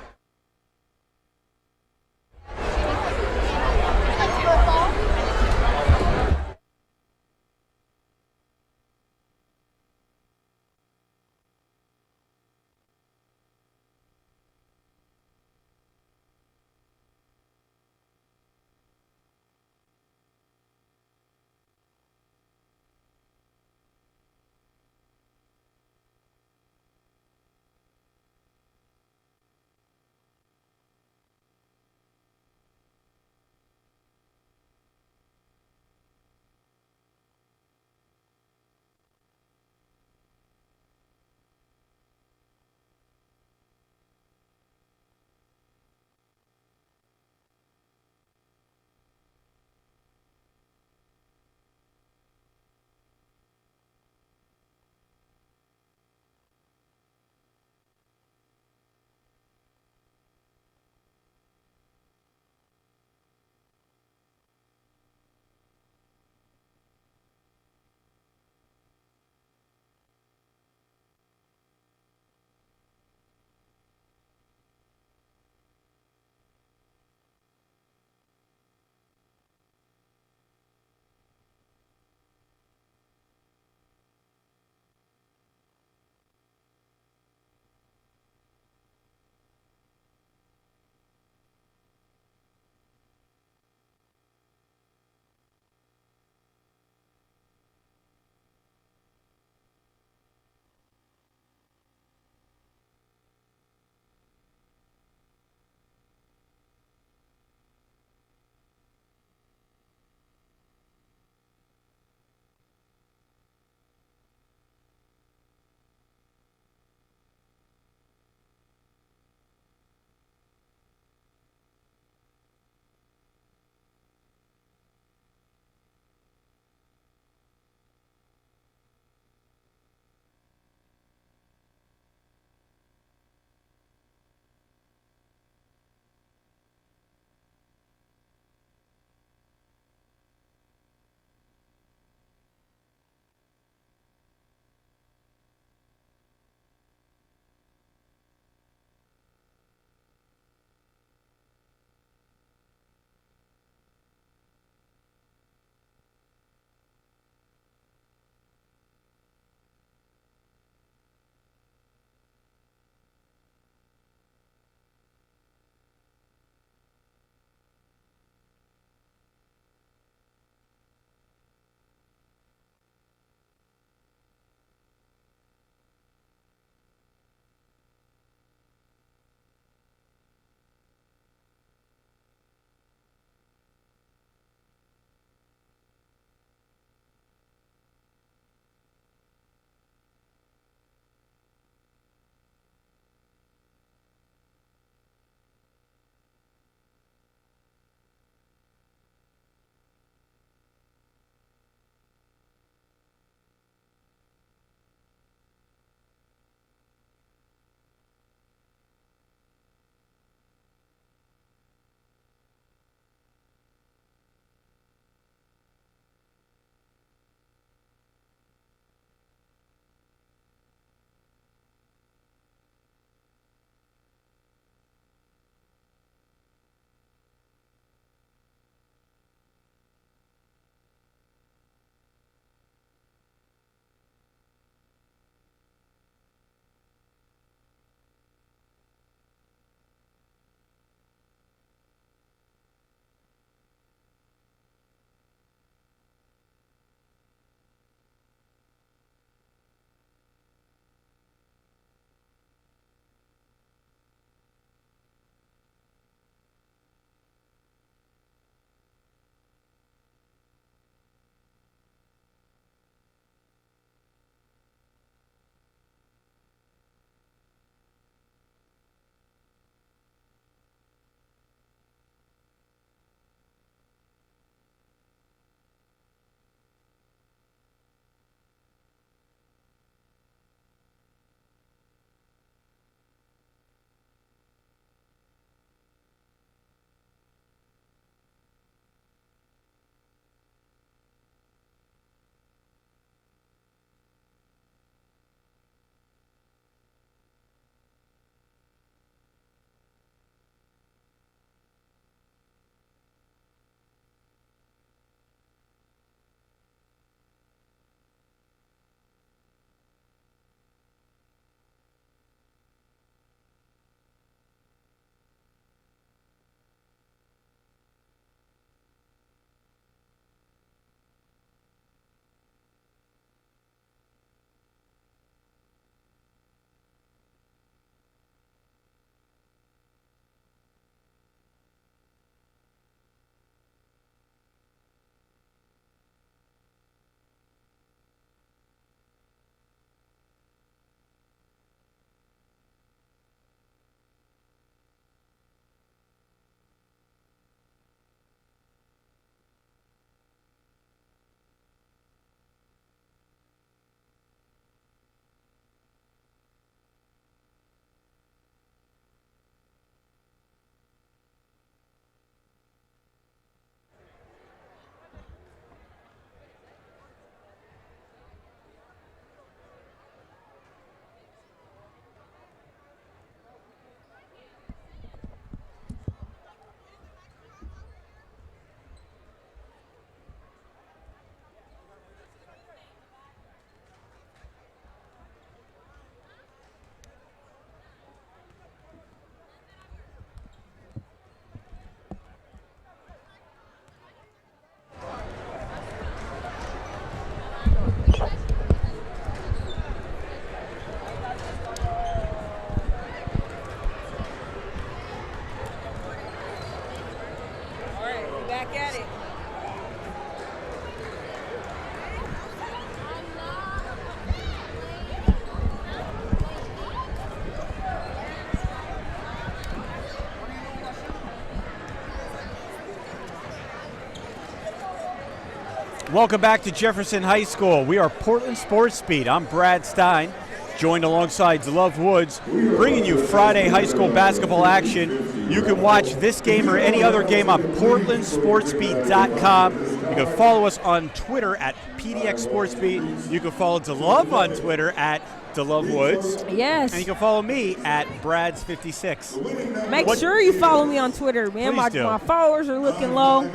Welcome back to Jefferson High School. We are Portland SportsBeat. I'm Brad Stein, joined alongside Love Woods, bringing you Friday high school basketball action. You can watch this game or any other game on PortlandSportsBeat.com. You can follow us on Twitter at PDX You can follow DeLove on Twitter at DeLove Woods. Yes. And you can follow me at Brads56. Make sure you follow me on Twitter, man. My followers are looking low.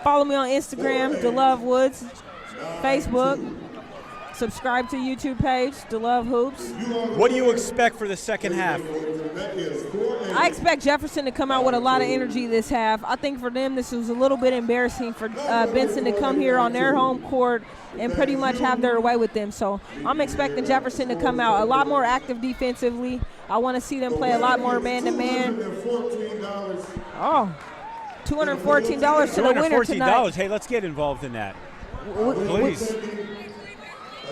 Follow me on Instagram, DeLove Woods, Facebook. Subscribe to YouTube page, DeLove Hoops. What do you expect for the second half? I expect Jefferson to come out with a lot of energy this half. I think for them this was a little bit embarrassing for Benson to come here on their home court and pretty much have their way with them. So I'm expecting Jefferson to come out a lot more active defensively. I want to see them play a lot more man-to-man. Oh, $214 to the winner tonight. Hey, let's get involved in that. Please.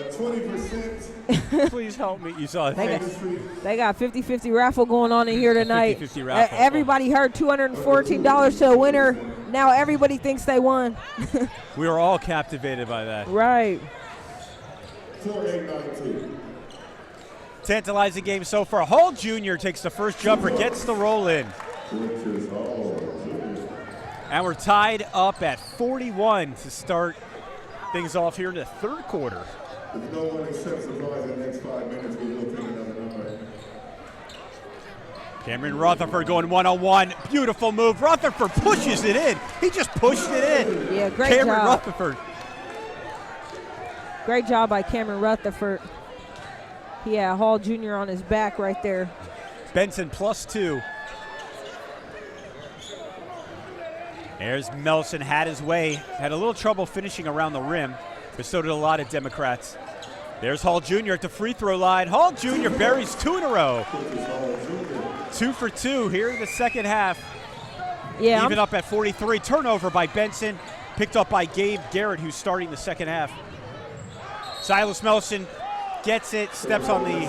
20%. Please help me. You saw it. They got 50-50 raffle going on in here tonight. 50-50 raffle. Everybody heard $214 to the winner. Now everybody thinks they won. We were all captivated by that. Right. Tantalizing game so far. Hall Jr. takes the first jumper, gets the roll in. And we're tied up at 41 to start things off here in the third quarter. If no one accepts the prize in the next 5 minutes, we will pick another number. Cameron Rutherford going one-on-one. Beautiful move. Rutherford pushes it in. He just pushed it in. Yeah, great Cameron job. Rutherford. Great job by Cameron Rutherford. He had Hall Jr. on his back right there. Benson +2. There's Melson, had his way. Had a little trouble finishing around the rim, but so did a lot of Democrats. There's Hall Jr. at the free throw line. Hall Jr. buries 2 in a row. 2 for 2 here in the second half. Yeah, Even up at 43. Turnover by Benson. Picked up by Gabe Garrett, who's starting the second half. Silas Melson gets it, steps on the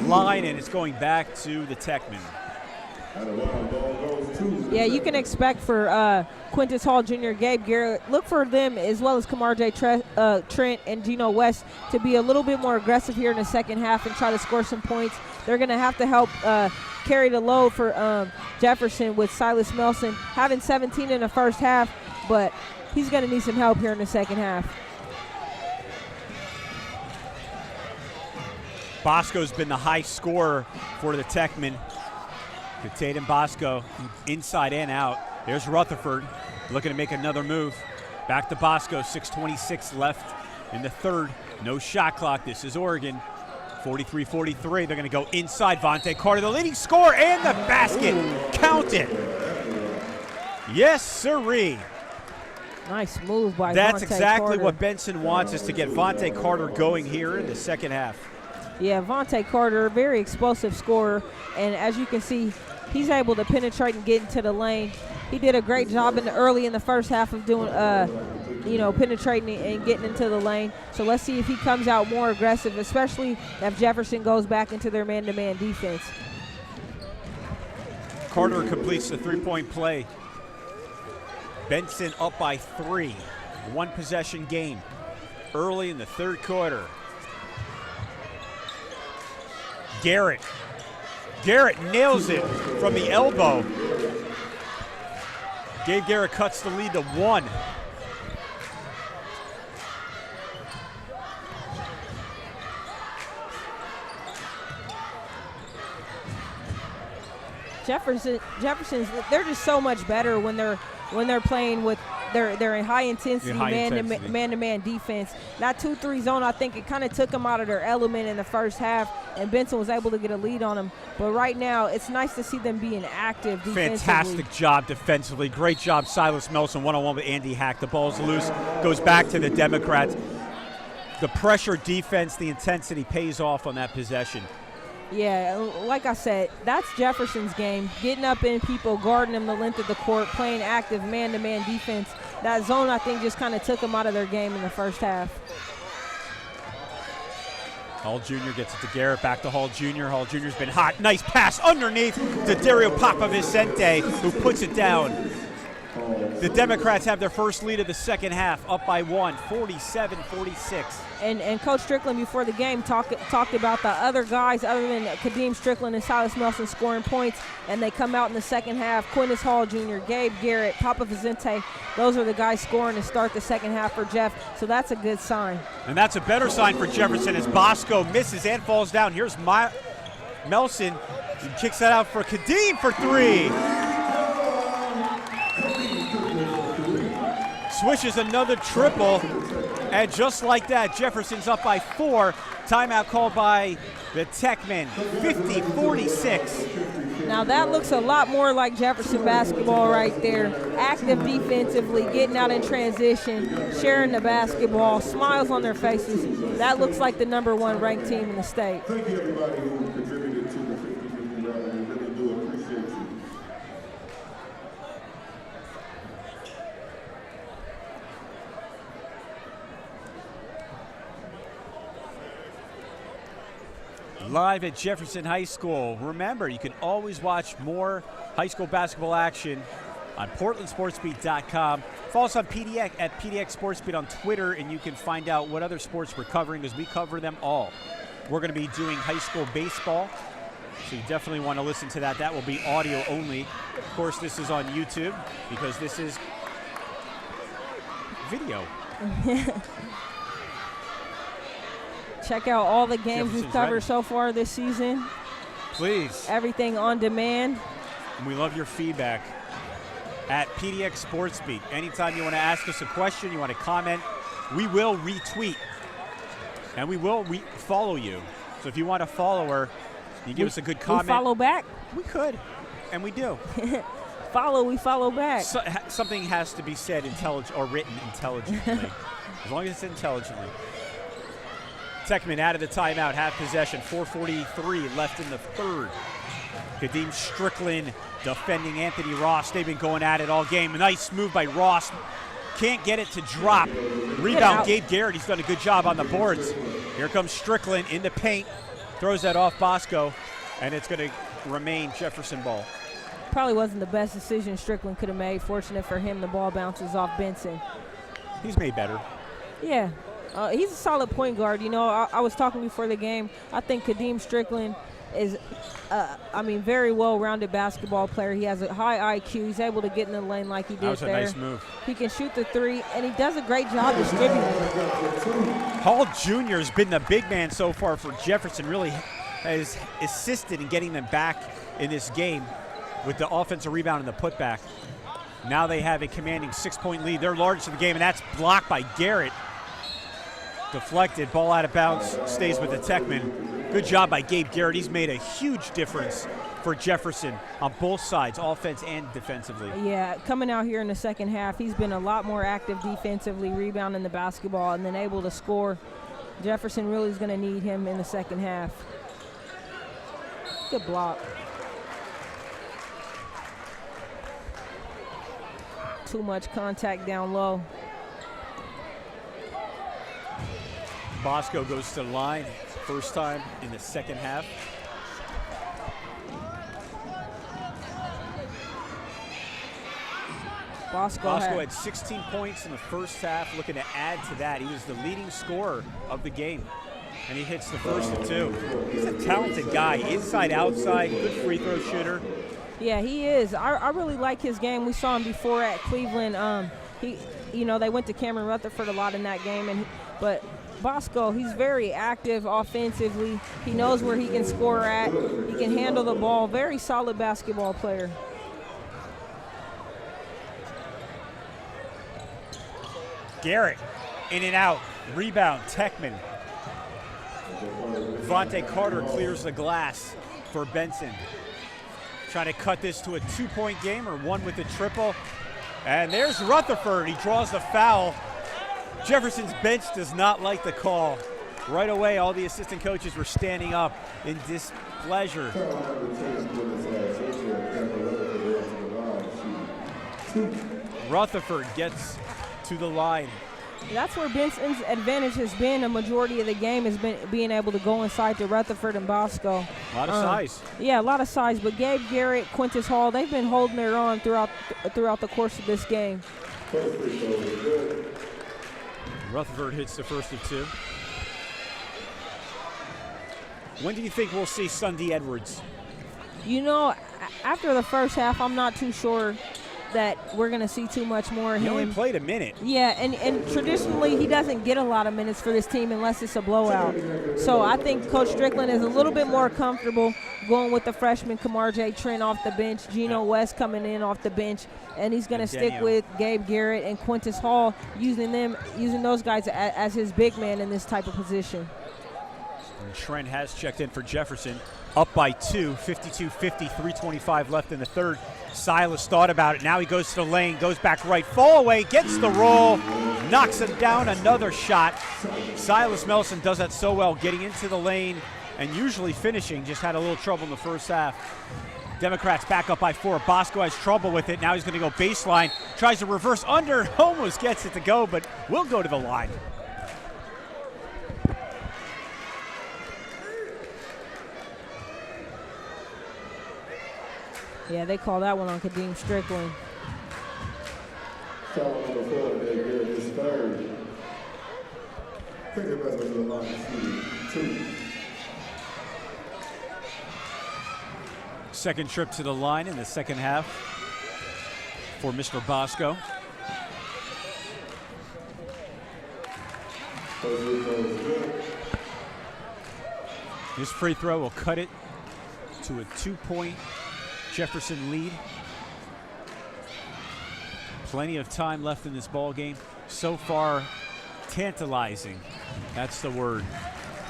line, and it's going back to the Techman. Yeah, you can expect for Quintus Hall Jr., Gabe Garrett, look for them as well as Kamar J. Trent and Gino West to be a little bit more aggressive here in the second half and try to score some points. They're going to have to help carry the load for Jefferson with Silas Melson having 17 in the first half, but he's going to need some help here in the second half. Bosco's been the high scorer for the Techmen. Tatum Bosco inside and out. There's Rutherford looking to make another move. Back to Bosco, 6:26 left in the third. No shot clock. This is Oregon. 43-43. They're going to go inside. Vontae Carter, the leading scorer, and the basket. Count it. Yes, sirree. Nice move by That's Vontae exactly Carter. what Benson wants, is to get Vontae Carter going here in the second half. Yeah, Vontae Carter, very explosive scorer, and as you can see, he's able to penetrate and get into the lane. He did a great job early in the first half of doing, penetrating and getting into the lane. So let's see if he comes out more aggressive, especially if Jefferson goes back into their man-to-man defense. Carter completes the three-point play. Benson up by 3. One-possession game early in the third quarter. Garrett nails it from the elbow. Gabe Garrett cuts the lead to 1. Jefferson's, they're just so much better when they're playing with they're in high intensity man-to-man defense. That 2-3 zone, I think it kind of took them out of their element in the first half, and Benson was able to get a lead on them. But right now, it's nice to see them being active defensively. Fantastic job defensively. Great job, Silas Melson, one-on-one with Andy Hack. The ball's loose, goes back to the Democrats. The pressure defense, the intensity pays off on that possession. Yeah, like I said, that's Jefferson's game. Getting up in people, guarding them the length of the court, playing active man-to-man defense. That zone, I think, just kind of took them out of their game in the first half. Hall Jr. gets it to Garrett, back to Hall Jr. Hall Jr.'s been hot. Nice pass underneath to Dario Papavicente, who puts it down. The Democrats have their first lead of the second half, up by 1, 47-46. And Coach Strickland before the game talked about the other guys other than Kadeem Strickland and Silas Melson scoring points, and they come out in the second half. Quintus Hall Jr., Gabe Garrett, Papa Vicente, those are the guys scoring to start the second half for Jeff, so that's a good sign. And that's a better sign for Jefferson as Bosco misses and falls down. Here's Melson. He kicks that out for Kadeem for 3. Swishes another triple, and just like that, Jefferson's up by 4. Timeout called by the Techmen, 50-46. Now that looks a lot more like Jefferson basketball right there. Active defensively, getting out in transition, sharing the basketball, smiles on their faces. That looks like the #1 ranked team in the state. Thank you, everybody who contributed to the 50-50 rally. We really do appreciate you. Live at Jefferson High School. Remember, you can always watch more high school basketball action on PortlandSportsBeat.com. Follow us on PDX at PDX SportsBeat on Twitter, and you can find out what other sports we're covering because we cover them all. We're going to be doing high school baseball, so you definitely want to listen to that. That will be audio only. Of course, this is on YouTube because this is video. Check out all the games we've covered ready. so far this season. Please. Everything on demand. And we love your feedback at PDX SportsBeat. Anytime you want to ask us a question, you want to comment, we will retweet. And we will follow you. So if you want to follow her, you give us a good comment. We follow back? We could, and we do. We follow back. So, something has to be said or written intelligently. As long as it's intelligently. Techman out of the timeout, half possession, 4:43 left in the third. Kadeem Strickland defending Anthony Ross. They've been going at it all game. A nice move by Ross. Can't get it to drop. Rebound, Gabe Garrett. He's done a good job on the boards. Here comes Strickland in the paint. Throws that off Bosco, and it's going to remain Jefferson ball. Probably wasn't the best decision Strickland could have made. Fortunate for him, the ball bounces off Benson. He's made better. Yeah. He's a solid point guard. You know, I was talking before the game. I think Kadeem Strickland is, very well-rounded basketball player. He has a high IQ. He's able to get in the lane like he did there. That was a nice move. He can shoot the 3, and he does a great job distributing. Hall Jr. has been the big man so far for Jefferson. Really has assisted in getting them back in this game with the offensive rebound and the putback. Now they have a commanding 6-point lead. They're largest in the game, and that's blocked by Garrett. Deflected, ball out of bounds, stays with the Techman. Good job by Gabe Garrett. He's made a huge difference for Jefferson on both sides, offense and defensively. Yeah, coming out here in the second half, he's been a lot more active defensively, rebounding the basketball, and then able to score. Jefferson really is going to need him in the second half. Good block. Too much contact down low. Bosco goes to the line, first time in the second half. Bosco had 16 points in the first half, looking to add to that. He was the leading scorer of the game, and he hits the first of 2. He's a talented guy, inside, outside, good free throw shooter. Yeah, he is. I really like his game. We saw him before at Cleveland. They went to Cameron Rutherford a lot in that game, but Bosco, he's very active offensively. He knows where he can score at. He can handle the ball. Very solid basketball player. Garrett, in and out. Rebound, Techman. Vontae Carter clears the glass for Benson. Trying to cut this to a 2-point game or one with a triple. And there's Rutherford. He draws the foul. Jefferson's bench does not like the call. Right away, all the assistant coaches were standing up in displeasure. Rutherford gets to the line. That's where Benson's advantage has been a majority of the game, has been being able to go inside to Rutherford and Bosco. A lot of size. Yeah, a lot of size. But Gabe Garrett, Quintus Hall, they've been holding their own throughout the course of this game. Rutherford hits the first of two. When do you think we'll see Sunday Edwards? You know, after the first half, I'm not too sure that we're going to see too much more of him. He only played a minute. Yeah, and traditionally he doesn't get a lot of minutes for this team unless it's a blowout. So I think Coach Strickland is a little bit more comfortable going with the freshman Kamar J. Trent off the bench, Geno West coming in off the bench, and he's going to stick with Gabe Garrett and Quintus Hall, using those guys as his big man in this type of position. And Trent has checked in for Jefferson. Up by 2, 52-50, 3:25 left in the third. Silas thought about it. Now he goes to the lane, goes back right, fall away, gets the roll, knocks him down, another shot. Silas Melson does that so well, getting into the lane and usually finishing. Just had a little trouble in the first half. Democrats back up by 4. Bosco has trouble with it. Now he's going to go baseline, tries to reverse under, almost gets it to go, but will go to the line. Yeah, they call that one on Kadeem Strickland. Foul number 4, Gabe Garrett is third. Take it back to the line, 2. Second trip to the line in the second half for Mr. Bosco. This free throw will cut it to a 2-point Jefferson lead. Plenty of time left in this ball game. So far, tantalizing. That's the word.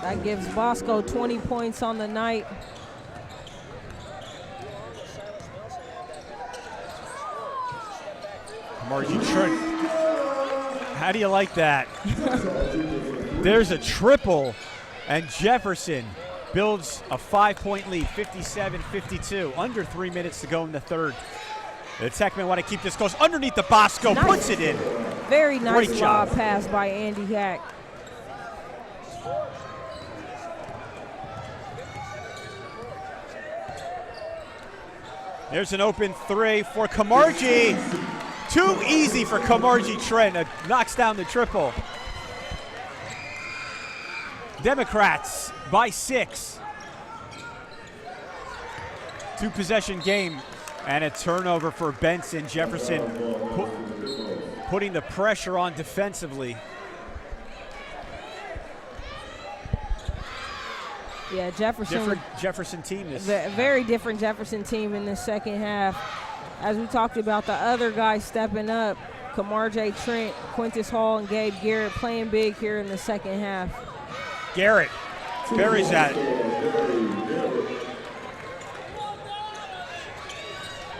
That gives Bosco 20 points on the night. Margie Trent. How do you like that? There's a triple, and Jefferson builds a 5-point lead, 57-52. Under 3 minutes to go in the third. The Techmen want to keep this close. Underneath the Bosco, nice. Puts it in. Very nice Great job. lob pass by Andy Hack. There's an open 3 for Kamarji. Too easy for Kamarji Trent. Knocks down the triple. Democrats by 6. 2-possession game and a turnover for Benson Jefferson, putting the pressure on defensively. Yeah, Jefferson. Different Jefferson team. Very different Jefferson team in the second half. As we talked about, the other guys stepping up, Kamar J. Trent, Quintus Hall, and Gabe Garrett playing big here in the second half. Garrett buries that.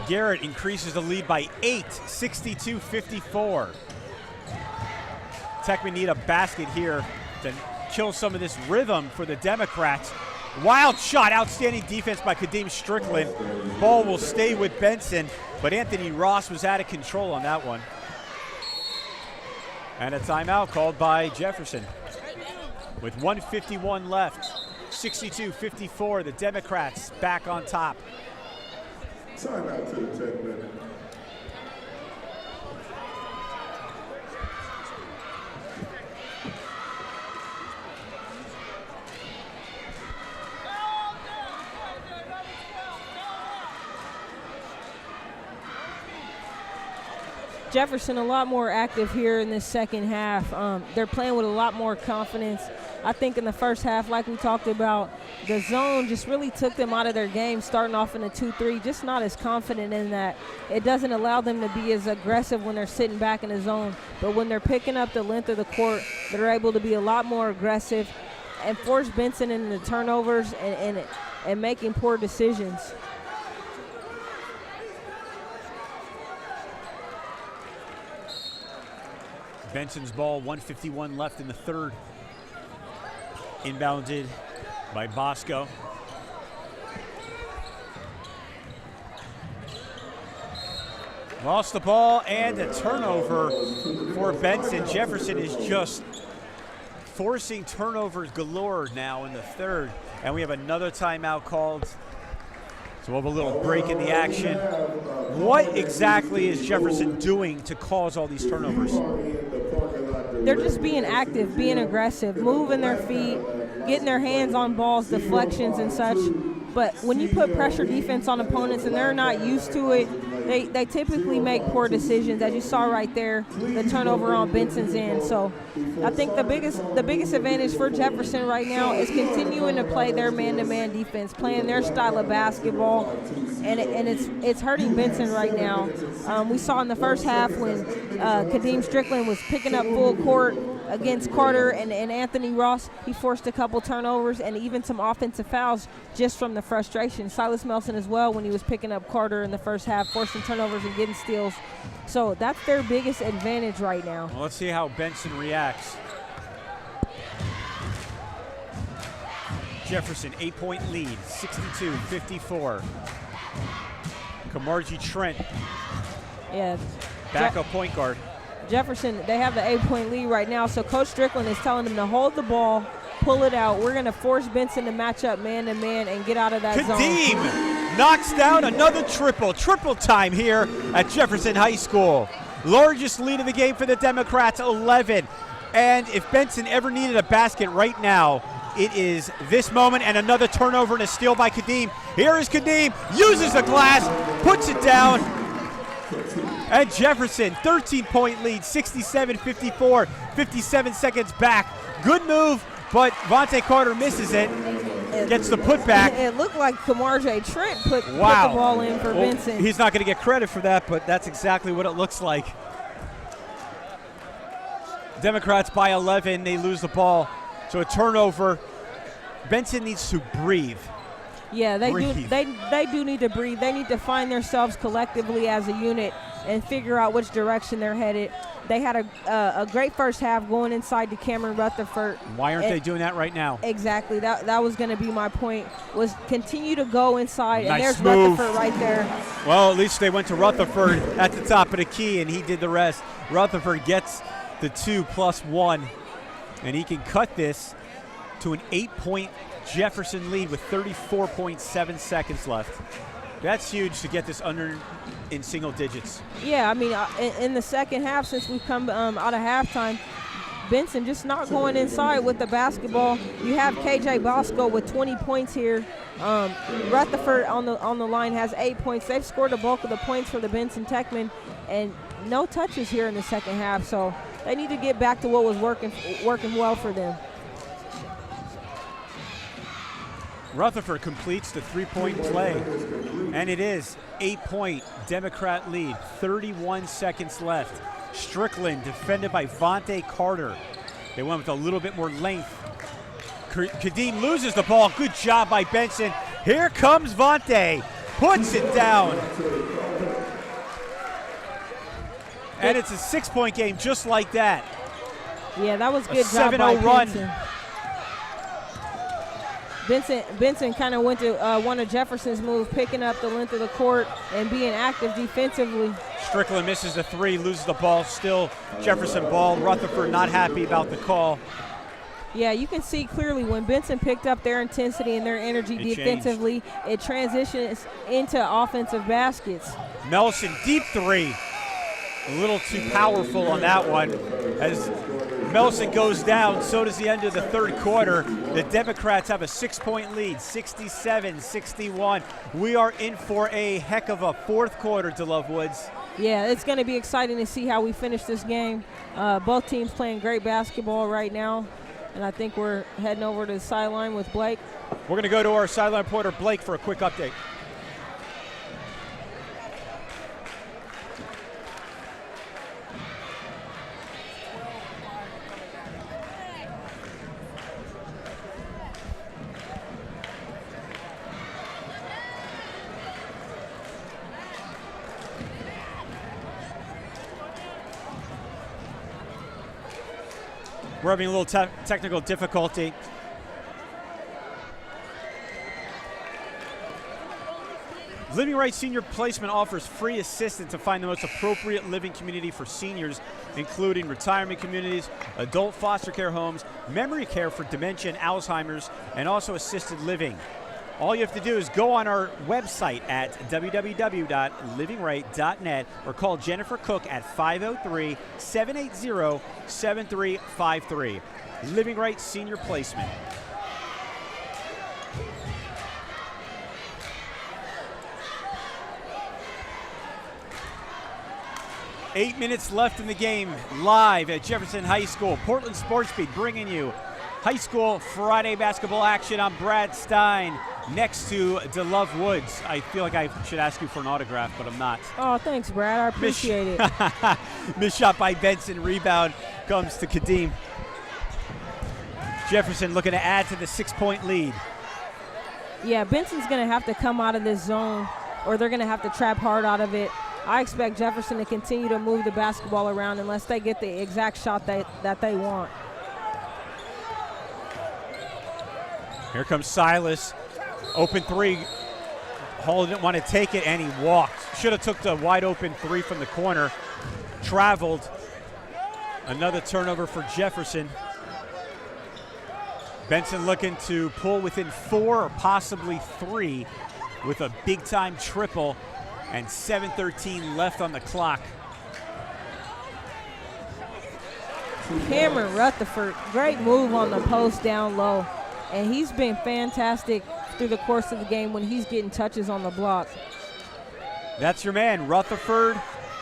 Garrett increases the lead by 8, 62-54. Techmen need a basket here to kill some of this rhythm for the Democrats. Wild shot, outstanding defense by Kadeem Strickland. Ball will stay with Benson, but Anthony Ross was out of control on that one. And a timeout called by Jefferson. With 1:51 left, 62-54, the Democrats back on top. Timeout to the Techmen. Jefferson a lot more active here in this second half. They're playing with a lot more confidence. I think in the first half, like we talked about, the zone just really took them out of their game, starting off in a 2-3, just not as confident in that. It doesn't allow them to be as aggressive when they're sitting back in the zone. But when they're picking up the length of the court, they're able to be a lot more aggressive and force Benson into turnovers and making poor decisions. Benson's ball, 1:51 left in the third. Inbounded by Bosco. Lost the ball and a turnover for Benson. Jefferson is just forcing turnovers galore now in the third. And we have another timeout called. So we'll have a little break in the action. What exactly is Jefferson doing to cause all these turnovers? They're just being active, being aggressive, moving their feet, getting their hands on balls, deflections and such. But when you put pressure defense on opponents and they're not used to it, they typically make poor decisions, as you saw right there, the turnover on Benson's end. So I think the biggest advantage for Jefferson right now is continuing to play their man-to-man defense, playing their style of basketball, and it's hurting Benson right now. We saw in the first half when Kadeem Strickland was picking up full court against Carter and Anthony Ross, he forced a couple turnovers and even some offensive fouls just from the frustration. Silas Melson as well, when he was picking up Carter in the first half, forcing turnovers and getting steals. So that's their biggest advantage right now. Well, let's see how Benson reacts. Jefferson, 8-point lead, 62-54. Kamarji Trent, Yeah. backup point guard. Jefferson, they have the 8-point lead right now, so Coach Strickland is telling them to hold the ball, pull it out. We're going to force Benson to match up man-to-man and get out of that zone. Kadeem knocks down another triple time here at Jefferson High School. Largest lead of the game for the Democrats, 11. And if Benson ever needed a basket right now, it is this moment, and another turnover and a steal by Kadeem. Here is Kadeem, uses the glass, puts it down. And Jefferson, 13-point lead, 67-54, 57 seconds back. Good move, but Vontae Carter misses it. Gets the putback. It looked like Kamarji Trent put the ball in for Benson. He's not going to get credit for that, but that's exactly what it looks like. Democrats by 11. They lose the ball. So a turnover. Benson needs to breathe. Yeah, they do need to breathe. They need to find themselves collectively as a unit and figure out which direction they're headed. They had a great first half going inside to Cameron Rutherford. Why aren't they doing that right now? Exactly. That was going to be my point, was continue to go inside. Nice and there's move. Rutherford right there. Well, at least they went to Rutherford at the top of the key, and he did the rest. Rutherford gets the 2+1, and he can cut this to an 8-point Jefferson lead with 34.7 seconds left. That's huge to get this under in single digits. Yeah, I mean, in the second half, since we've come out of halftime, Benson just not going inside with the basketball. You have KJ Bosco with 20 points here. Rutherford on the line has 8 points. They've scored the bulk of the points for the Benson Techmen, and no touches here in the second half. So they need to get back to what was working well for them. Rutherford completes the three-point play, and it is 8-point Democrat lead, 31 seconds left. Strickland defended by Vontae Carter. They went with a little bit more length. Kadeem loses the ball. Good job by Benson. Here comes Vontae. Puts it down. And it's a 6-point game just like that. Yeah, that was good A job by 7-0 run. Benson. Benson kind of went to one of Jefferson's moves, picking up the length of the court and being active defensively. Strickland misses the three, loses the ball. Still Jefferson ball. Rutherford not happy about the call. Yeah, you can see clearly when Benson picked up their intensity and their energy defensively, it transitions into offensive baskets. Melson, deep three. A little too powerful on that one. As Melson goes down, so does the end of the third quarter. The Democrats have a 6-point lead, 67-61. We are in for a heck of a fourth quarter, DeLove Woods. Yeah, it's going to be exciting to see how we finish this game. Both teams playing great basketball right now, and I think we're heading over to the sideline with Blake. We're going to go to our sideline reporter, Blake, for a quick update. We're having a little technical difficulty. Living Right Senior Placement offers free assistance to find the most appropriate living community for seniors, including retirement communities, adult foster care homes, memory care for dementia and Alzheimer's, and also assisted living. All you have to do is go on our website at www.livinglight.net or call Jennifer Cook at 503-780-7353. Living Right Senior Placement. Eight minutes left in the game, live at Jefferson High School. Portland SportsBeat bringing you high school Friday basketball action. I'm Brad Stein next to DeLove Woods. I feel like I should ask you for an autograph, but I'm not. Oh, thanks, Brad. I appreciate it. Missed shot by Benson. Rebound comes to Kadeem. Jefferson looking to add to the 6-point lead. Yeah, Benson's going to have to come out of this zone, or they're going to have to trap hard out of it. I expect Jefferson to continue to move the basketball around unless they get the exact shot that they want. Here comes Silas. Open three. Hall didn't want to take it, and he walked. Should have took the wide open three from the corner. Traveled. Another turnover for Jefferson. Benson looking to pull within 4 or possibly 3 with a big-time triple, and 7:13 left on the clock. Cameron Rutherford, great move on the post down low. And he's been fantastic through the course of the game when he's getting touches on the block. That's your man, Rutherford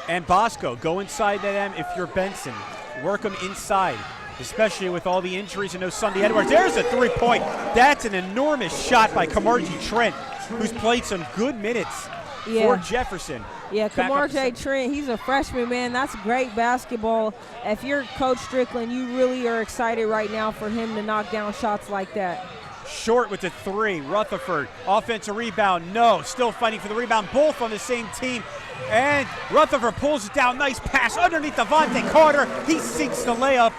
and Bosco. Go inside them if you're Benson. Work them inside, especially with all the injuries and no Sunday Edwards. There's a 3-point. That's an enormous shot by Kamarji Trent, who's played some good minutes for Jefferson. Yeah, Kamarji Trent, he's a freshman, man. That's great basketball. If you're Coach Strickland, you really are excited right now for him to knock down shots like that. Short with the 3. Rutherford, offensive rebound, no. Still fighting for the rebound, both on the same team. And Rutherford pulls it down. Nice pass underneath Devontae Carter. He sinks the layup.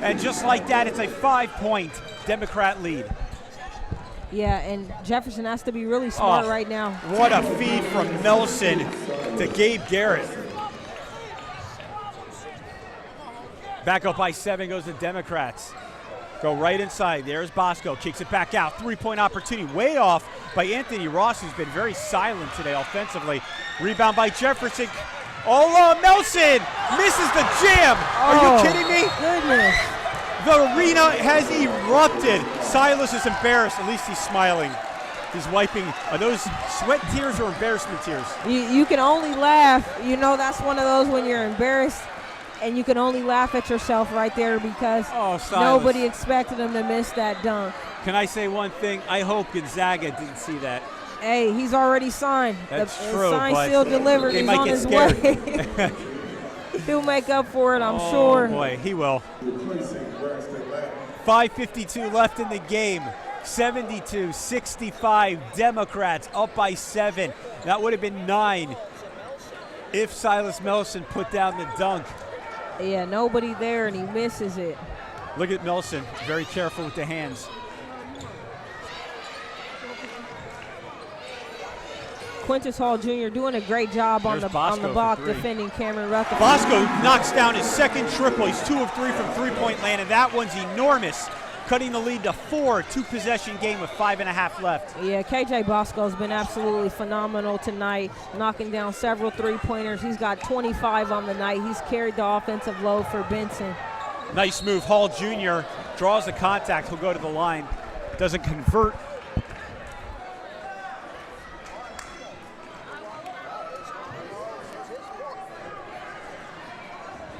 And just like that, it's a 5-point Democrat lead. Yeah, and Jefferson has to be really smart right now. What a feed from Nelson to Gabe Garrett. Back up by 7 goes the Democrats. Go right inside. There's Bosco. Kicks it back out. 3-point opportunity. Way off by Anthony Ross, who's been very silent today offensively. Rebound by Jefferson. Oh, Nelson misses the jam. Are you kidding me? Goodness. The arena has erupted. Silas is embarrassed. At least he's smiling. He's wiping. Are those sweat tears or embarrassment tears? You can only laugh. You know, that's one of those when you're embarrassed and you can only laugh at yourself right there because nobody expected him to miss that dunk. Can I say one thing? I hope Gonzaga didn't see that. Hey, he's already signed. That's true. Signed, sealed, delivered. They He's might on get his scared. way. He'll make up for it, I'm sure. Oh, boy, he will. 5:52 left in the game. 72-65. Democrats up by 7. That would have been 9 if Silas Melson put down the dunk. Yeah, nobody there, and he misses it. Look at Melson. Very careful with the hands. Quintus Hall Jr. doing a great job on the block defending Cameron Rutherford. Bosco knocks down his second triple. He's 2 of 3 from three-point land, and that one's enormous, cutting the lead to 4. 2-possession game with 5.5 left. Yeah, KJ Bosco's been absolutely phenomenal tonight, knocking down several three-pointers. He's got 25 on the night. He's carried the offensive load for Benson. Nice move. Hall Jr. draws the contact. He'll go to the line. Doesn't convert.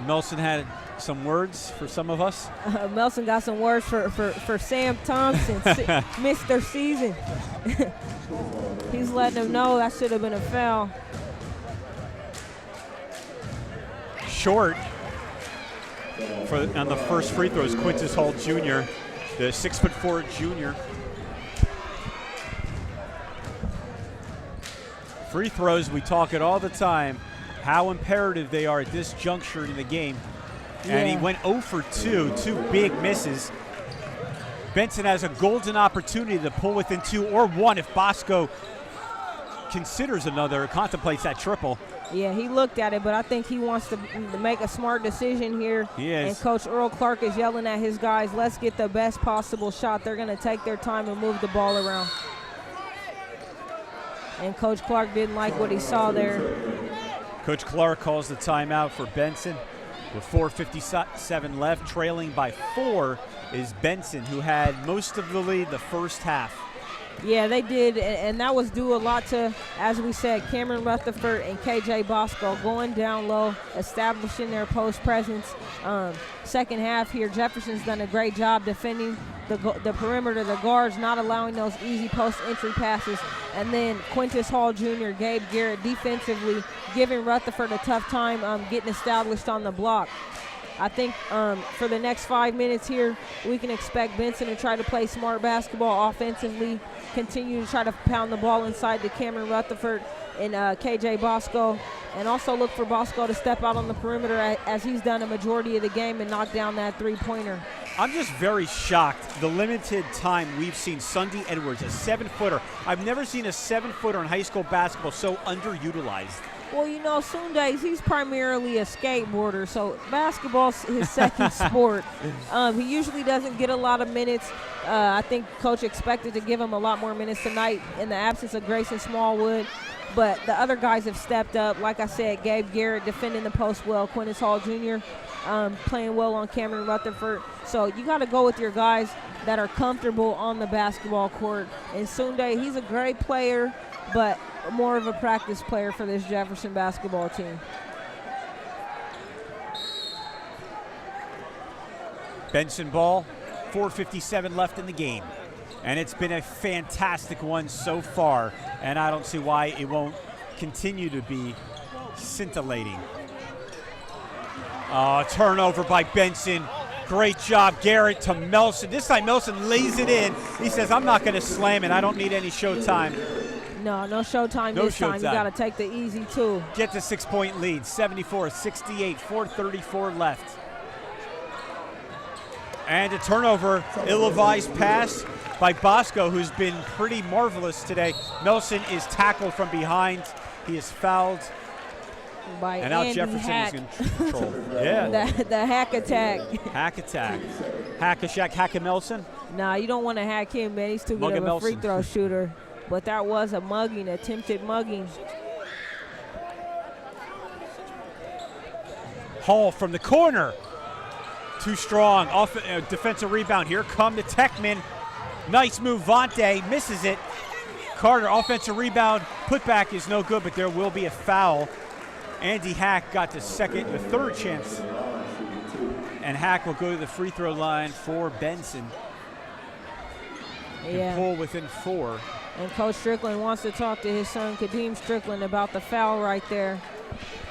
Melson had some words for some of us. Melson got some words for Sam Thompson, Mr. Season. He's letting him know that should have been a foul. Short on the first free throw is Quintus Hall Jr., the 6'4" junior. Free throws, we talk it all the time, how imperative they are at this juncture in the game. And he went 0 for 2, 2 big misses. Benson has a golden opportunity to pull within 2 or 1 if Bosco contemplates that triple. Yeah, he looked at it, but I think he wants to make a smart decision here. He is. And Coach Earl Clark is yelling at his guys, let's get the best possible shot. They're going to take their time and move the ball around. And Coach Clark didn't like what he saw there. Coach Clark calls the timeout for Benson. With 4:57 left, trailing by 4 is Benson, who had most of the lead the first half. Yeah, they did, and that was due a lot to, as we said, Cameron Rutherford and KJ Bosco going down low, establishing their post presence. Second half here, Jefferson's done a great job defending the perimeter, the guards not allowing those easy post entry passes, and then Quintus Hall Jr., Gabe Garrett defensively giving Rutherford a tough time getting established on the block. I think for the next 5 minutes here, we can expect Benson to try to play smart basketball offensively, continue to try to pound the ball inside to Cameron Rutherford and KJ Bosco, and also look for Bosco to step out on the perimeter as he's done a majority of the game and knock down that three-pointer. I'm just very shocked. The limited time we've seen Sunday Edwards, a 7-footer. I've never seen a 7-footer in high school basketball so underutilized. Well, you know, Sundays, he's primarily a skateboarder, so basketball's his second sport. He usually doesn't get a lot of minutes. I think Coach expected to give him a lot more minutes tonight in the absence of Grayson Smallwood. But the other guys have stepped up. Like I said, Gabe Garrett defending the post well, Quintus Hall Jr. Playing well on Cameron Rutherford. So you got to go with your guys that are comfortable on the basketball court. And Sunday, he's a great player, but more of a practice player for this Jefferson basketball team. Benson ball, 4:57 left in the game. And it's been a fantastic one so far, and I don't see why it won't continue to be scintillating. Turnover by Benson. Great job, Garrett to Melson. This time Melson lays it in. He says, I'm not going to slam it. I don't need any showtime. No showtime this time. You got to take the easy two. Get the 6-point lead, 74-68, 4:34 left. And a turnover, ill-advised pass by Bosco, who's been pretty marvelous today. Melson is tackled from behind. He is fouled. By and now Andy Jefferson Hack. is in control. Yeah. the hack attack. Hack attack. Hack-a-shack, Hack-a-Melson? Nah, you don't want to hack him, man. He's too good of a free throw shooter. But that was a mugging, attempted mugging. Hall from the corner. Too strong. Defensive rebound. Here come the Techmen. Nice move. Vontae misses it. Carter, offensive rebound. Putback is no good, but there will be a foul. Andy Hack got the third chance. And Hack will go to the free throw line for Benson. Yeah. Pull within 4. And Coach Strickland wants to talk to his son, Kadeem Strickland, about the foul right there,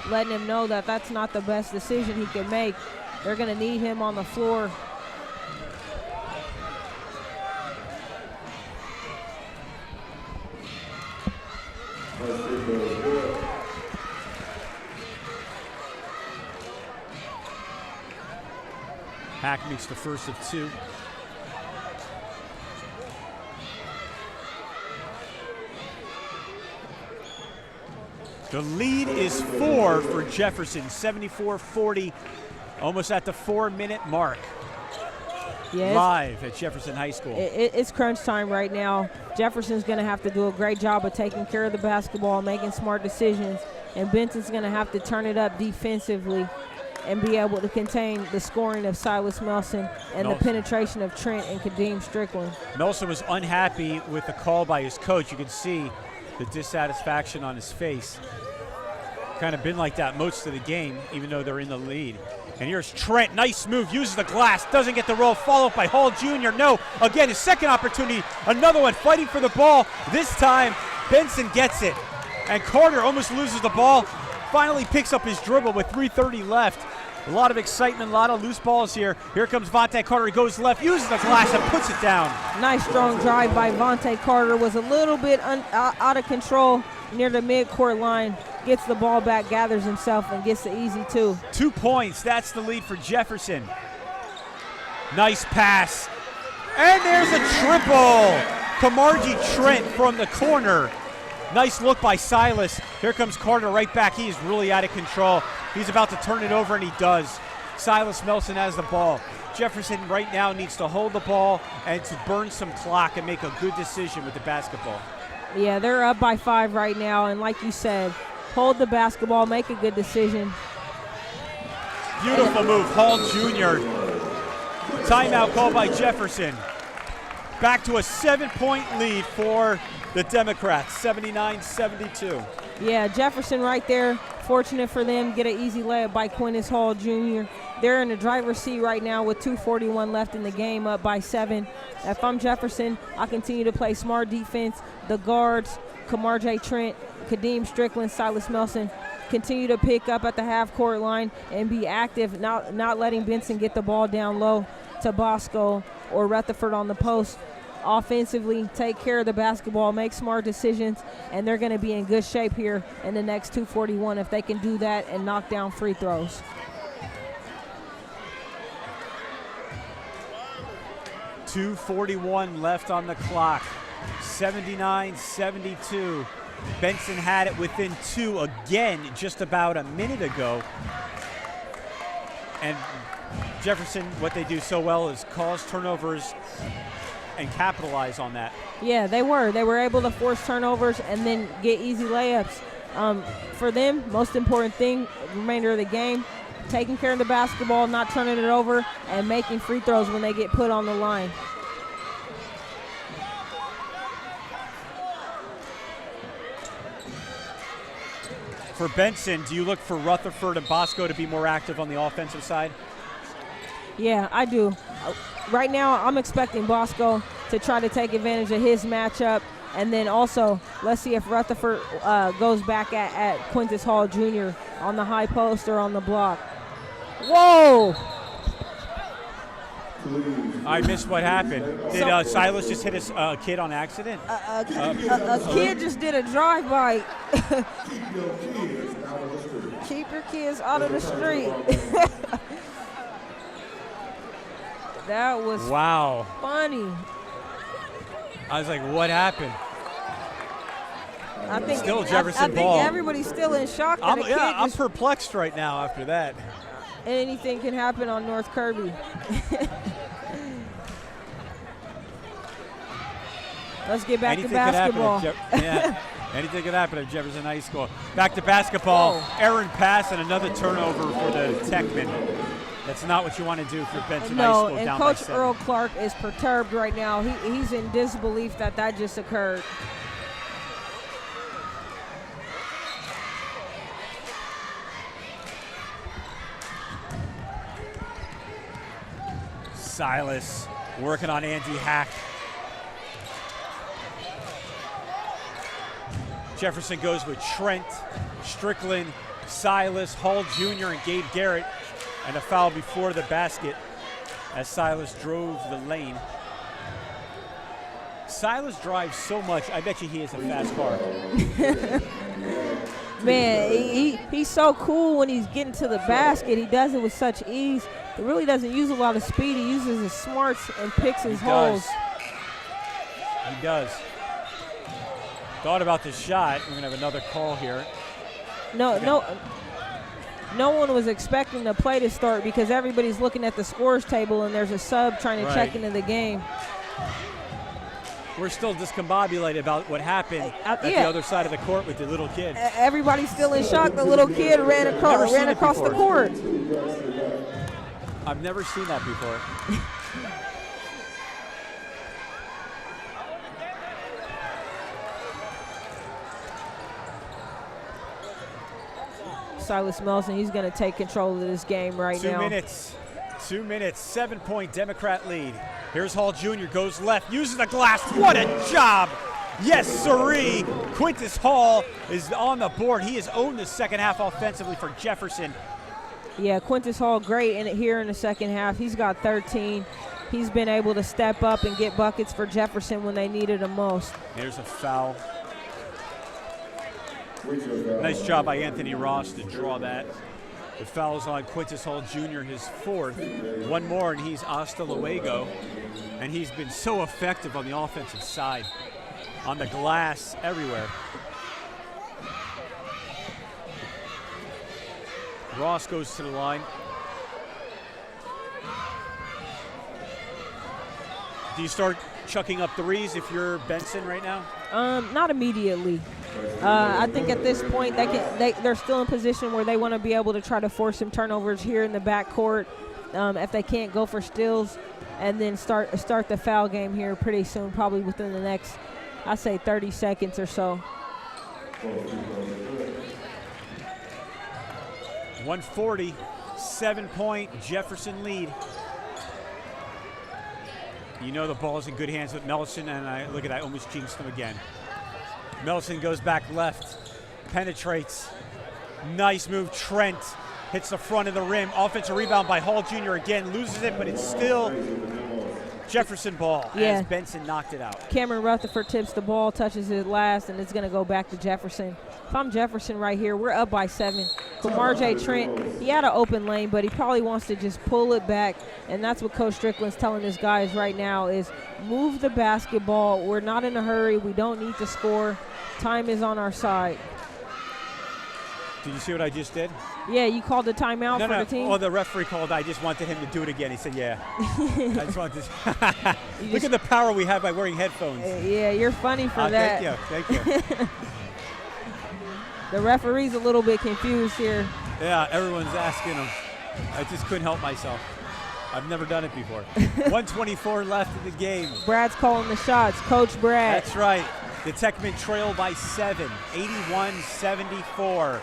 letting him know that that's not the best decision he can make. They're going to need him on the floor. Hack makes the first of 2. The lead is 4 for Jefferson, 74-40, almost at the 4-minute mark. Yeah, live at Jefferson High School. It's crunch time right now. Jefferson's going to have to do a great job of taking care of the basketball, making smart decisions, and Benson's going to have to turn it up defensively and be able to contain the scoring of Silas Melson and the penetration of Trent and Kadeem Strickland. Melson was unhappy with the call by his coach. You can see the dissatisfaction on his face. Kind of been like that most of the game, even though they're in the lead. And here's Trent, nice move, uses the glass, doesn't get the roll, followed by Hall Jr. No, again, his second opportunity, another one, fighting for the ball. This time, Benson gets it. And Carter almost loses the ball, finally picks up his dribble with 3:30 left. A lot of excitement, a lot of loose balls here. Here comes Vontae Carter, he goes left, uses the glass and puts it down. Nice strong drive by Vontae Carter, was a little bit out of control near the midcourt line. Gets the ball back, gathers himself, and gets the easy 2. 2 points, that's the lead for Jefferson. Nice pass. And there's a triple. Kamarji Trent from the corner. Nice look by Silas. Here comes Carter right back. He is really out of control. He's about to turn it over, and he does. Silas Melson has the ball. Jefferson right now needs to hold the ball and to burn some clock and make a good decision with the basketball. Yeah, they're up by 5 right now, and like you said, hold the basketball, make a good decision. Beautiful move, Hall Jr. Timeout called by Jefferson. Back to a 7-point lead for the Democrats, 79-72. Yeah, Jefferson right there. Fortunate for them, get an easy layup by Quintus Hall Jr. They're in the driver's seat right now with 2:41 left in the game, up by 7. If I'm Jefferson, I continue to play smart defense. The guards, Kamar J. Trent, Kadeem Strickland, Silas Melson, continue to pick up at the half-court line and be active, not letting Benson get the ball down low to Bosco or Rutherford on the post. Offensively, take care of the basketball, make smart decisions, and they're going to be in good shape here in the next 2:41 if they can do that and knock down free throws. .241 left on the clock, 79-72. Benson had it within 2 again just about a minute ago. And Jefferson, what they do so well is cause turnovers and capitalize on that. Yeah, they were. They were able to force turnovers and then get easy layups. For them, most important thing, remainder of the game, taking care of the basketball, not turning it over, and making free throws when they get put on the line. For Benson, do you look for Rutherford and Bosco to be more active on the offensive side? Yeah, I do. Right now, I'm expecting Bosco to try to take advantage of his matchup. And then also, let's see if Rutherford goes back at Quintus Hall Jr. on the high post or on the block. Whoa! I missed what happened. Did Silas just hit a kid on accident? A kid just did a drive-by. Keep your kids out of the street. That was wow. Funny. I was like, what happened? I think still Jefferson I ball. think everybody's still in shock. I'm perplexed right now after that. Anything can happen on North Kirby. Let's get back to basketball. Anything could happen at Jefferson High School. Back to basketball. Errant pass and another turnover for the Techmen. That's not what you want to do for Benson High School. No, and down Coach by 7. Earl Clark is perturbed right now. He's in disbelief that just occurred. Silas working on Andy Hack. Jefferson goes with Trent, Strickland, Silas, Hall Jr., and Gabe Garrett. And a foul before the basket as Silas drove the lane. Silas drives so much, I bet you he is a fast car. Man, he's so cool when he's getting to the basket. He does it with such ease. He really doesn't use a lot of speed. He uses his smarts and picks his holes. He does. Thought about the shot. We're going to have another call here. No one was expecting the play to start because everybody's looking at the scores table and there's a sub trying to check into the game. We're still discombobulated about what happened at the other side of the court with the little kid. Everybody's still in shock. The little kid ran across the court. I've never seen that before. Silas Melson, he's going to take control of this game right now. 2 minutes, 7-point Democrat lead. Here's Hall Jr., goes left, uses the glass. What a job! Yes, sirree. Quintus Hall is on the board. He has owned the second half offensively for Jefferson. Yeah, Quintus Hall great in it here in the second half. He's got 13. He's been able to step up and get buckets for Jefferson when they needed him most. There's a foul. Nice job by Anthony Ross to draw that. The foul's on Quintus Hall Jr., his 4th. One more, and he's hasta luego. And he's been so effective on the offensive side, on the glass, everywhere. Ross goes to the line. Do you start chucking up threes if you're Benson right now? Not immediately. I think at this point they're still in position where they want to be able to try to force some turnovers here in the backcourt if they can't go for steals, and then start the foul game here pretty soon, probably within the next, I say, 30 seconds or so. 140, 7-point Jefferson lead. You know the ball's in good hands with Melson, and look at that, almost jinxed him again. Melson goes back left, penetrates. Nice move, Trent hits the front of the rim. Offensive rebound by Hall Jr. again, loses it, but it's still Jefferson ball as Benson knocked it out. Cameron Rutherford tips the ball, touches it last, and it's going to go back to Jefferson. If I'm Jefferson right here, we're up by 7. Kamar J. Trent, he had an open lane, but he probably wants to just pull it back, and that's what Coach Strickland's telling his guys right now is move the basketball. We're not in a hurry. We don't need to score. Time is on our side. Did you see what I just did? Yeah, you called a timeout for the team? Oh, the referee called. I just wanted him to do it again. He said, yeah. I just wanted to. Look at the power we have by wearing headphones. Yeah, you're funny for that. Thank you. The referee's a little bit confused here. Yeah, everyone's asking him. I just couldn't help myself. I've never done it before. 124 left in the game. Brad's calling the shots. Coach Brad. That's right. The Techmen trail by 7, 81-74.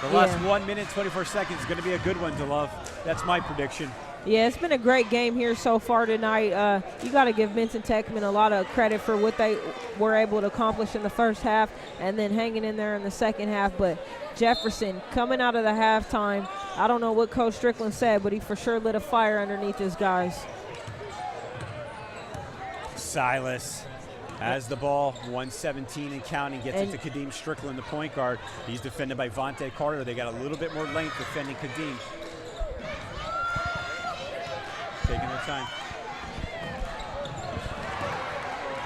The last 1 minute, 24 seconds is going to be a good one to love. That's my prediction. Yeah, it's been a great game here so far tonight. You got to give Benson Techman a lot of credit for what they were able to accomplish in the first half and then hanging in there in the second half. But Jefferson coming out of the halftime, I don't know what Coach Strickland said, but he for sure lit a fire underneath his guys. Silas has the ball, 117 and counting, gets it to Kadeem Strickland, the point guard. He's defended by Vontae Carter. They got a little bit more length defending Kadeem. Taking their time.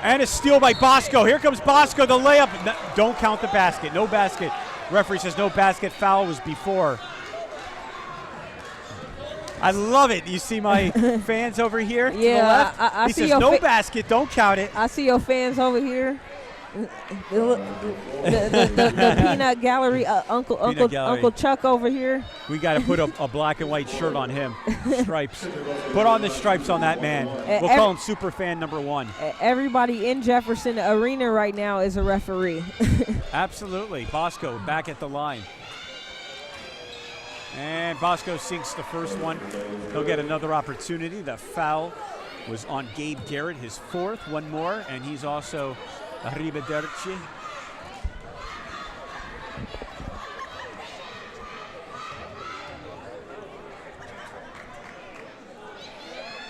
And a steal by Bosco. Here comes Bosco, the layup. No, don't count the basket. No basket. Referee says no basket. Foul was before. I love it. You see my fans over here to the left? I he see says no basket. Don't count it. I see your fans over here. The peanut gallery, Uncle Chuck over here. We got to put a black and white shirt on him. Stripes. Put on the stripes on that man. We'll call him super fan number 1. Everybody in Jefferson Arena right now is a referee. Absolutely. Bosco back at the line. And Bosco sinks the first one. He'll get another opportunity. The foul was on Gabe Garrett, his 4th. One more, and he's also arrivederci.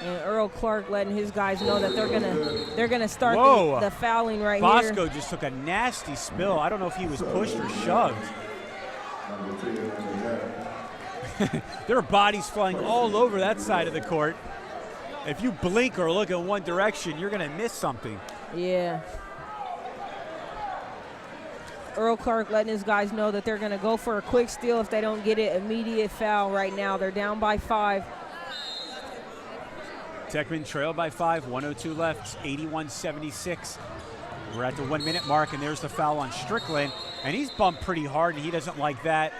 And Earl Clark letting his guys know that they're gonna start the fouling right here. Bosco just took a nasty spill. I don't know if he was pushed or shoved. There are bodies flying all over that side of the court. If you blink or look in one direction, you're going to miss something. Yeah. Earl Clark letting his guys know that they're going to go for a quick steal if they don't get it. Immediate foul right now. They're down by 5. Techman trail by 5, 102 left, 81-76. We're at the 1 minute mark, and there's the foul on Strickland. And he's bumped pretty hard, and he doesn't like that.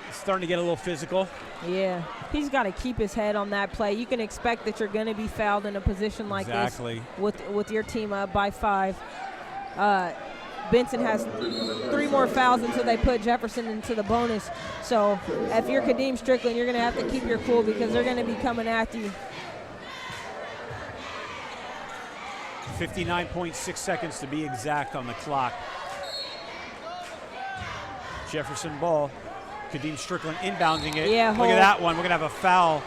It's starting to get a little physical. Yeah, he's got to keep his head on that play. You can expect that you're going to be fouled in a position like this with your team up by 5. Benson has 3 more fouls until they put Jefferson into the bonus. So if you're Kadeem Strickland, you're going to have to keep your cool because they're going to be coming after you. 59.6 seconds to be exact on the clock. Jefferson ball. Kadeem Strickland inbounding it. Yeah, look at that one. We're going to have a foul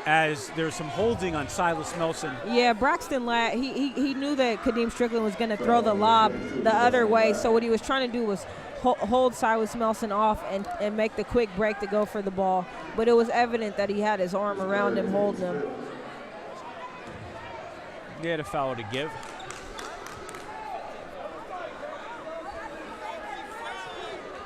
as there's some holding on Silas Melson. Yeah, Braxton Ladd, he knew that Kadeem Strickland was going to throw the lob the other way, so what he was trying to do was hold Silas Melson off and make the quick break to go for the ball. But it was evident that he had his arm around him, holding him. They had a foul to give.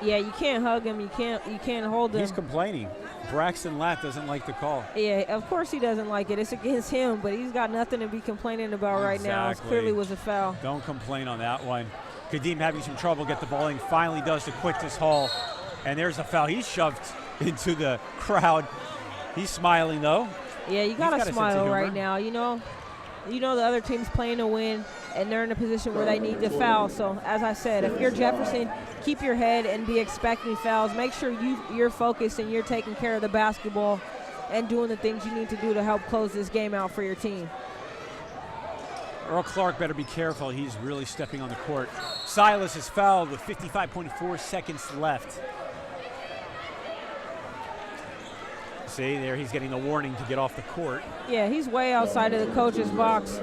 Yeah, you can't hug him. You can't hold him. He's complaining. Braxton Latt doesn't like the call. Yeah, of course he doesn't like it. It's against him, but he's got nothing to be complaining about right now. It clearly was a foul. Don't complain on that one. Kadeem having some trouble, get the ball in, finally does the quickness haul, and there's a foul. He's shoved into the crowd. He's smiling, though. Yeah, you got to smile right now. You know the other team's playing to win, and they're in a position where they need to foul. So, as I said, if you're Jefferson, keep your head and be expecting fouls. Make sure you're focused and you're taking care of the basketball and doing the things you need to do to help close this game out for your team. Earl Clark better be careful. He's really stepping on the court. Silas is fouled with 55.4 seconds left. See, there he's getting the warning to get off the court. Yeah, he's way outside of the coach's box.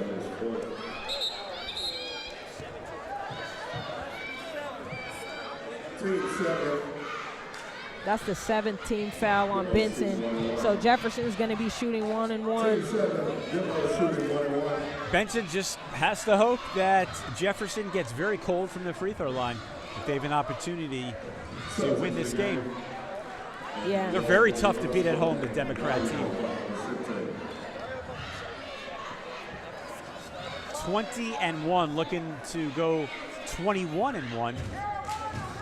That's the 17th foul on Benson. So Jefferson's going to be shooting 1-and-1. Benson just has to hope that Jefferson gets very cold from the free throw line if they have an opportunity to win this game. Yeah. They're very tough to beat at home, the Democrat team. 20-1, looking to go 21-1.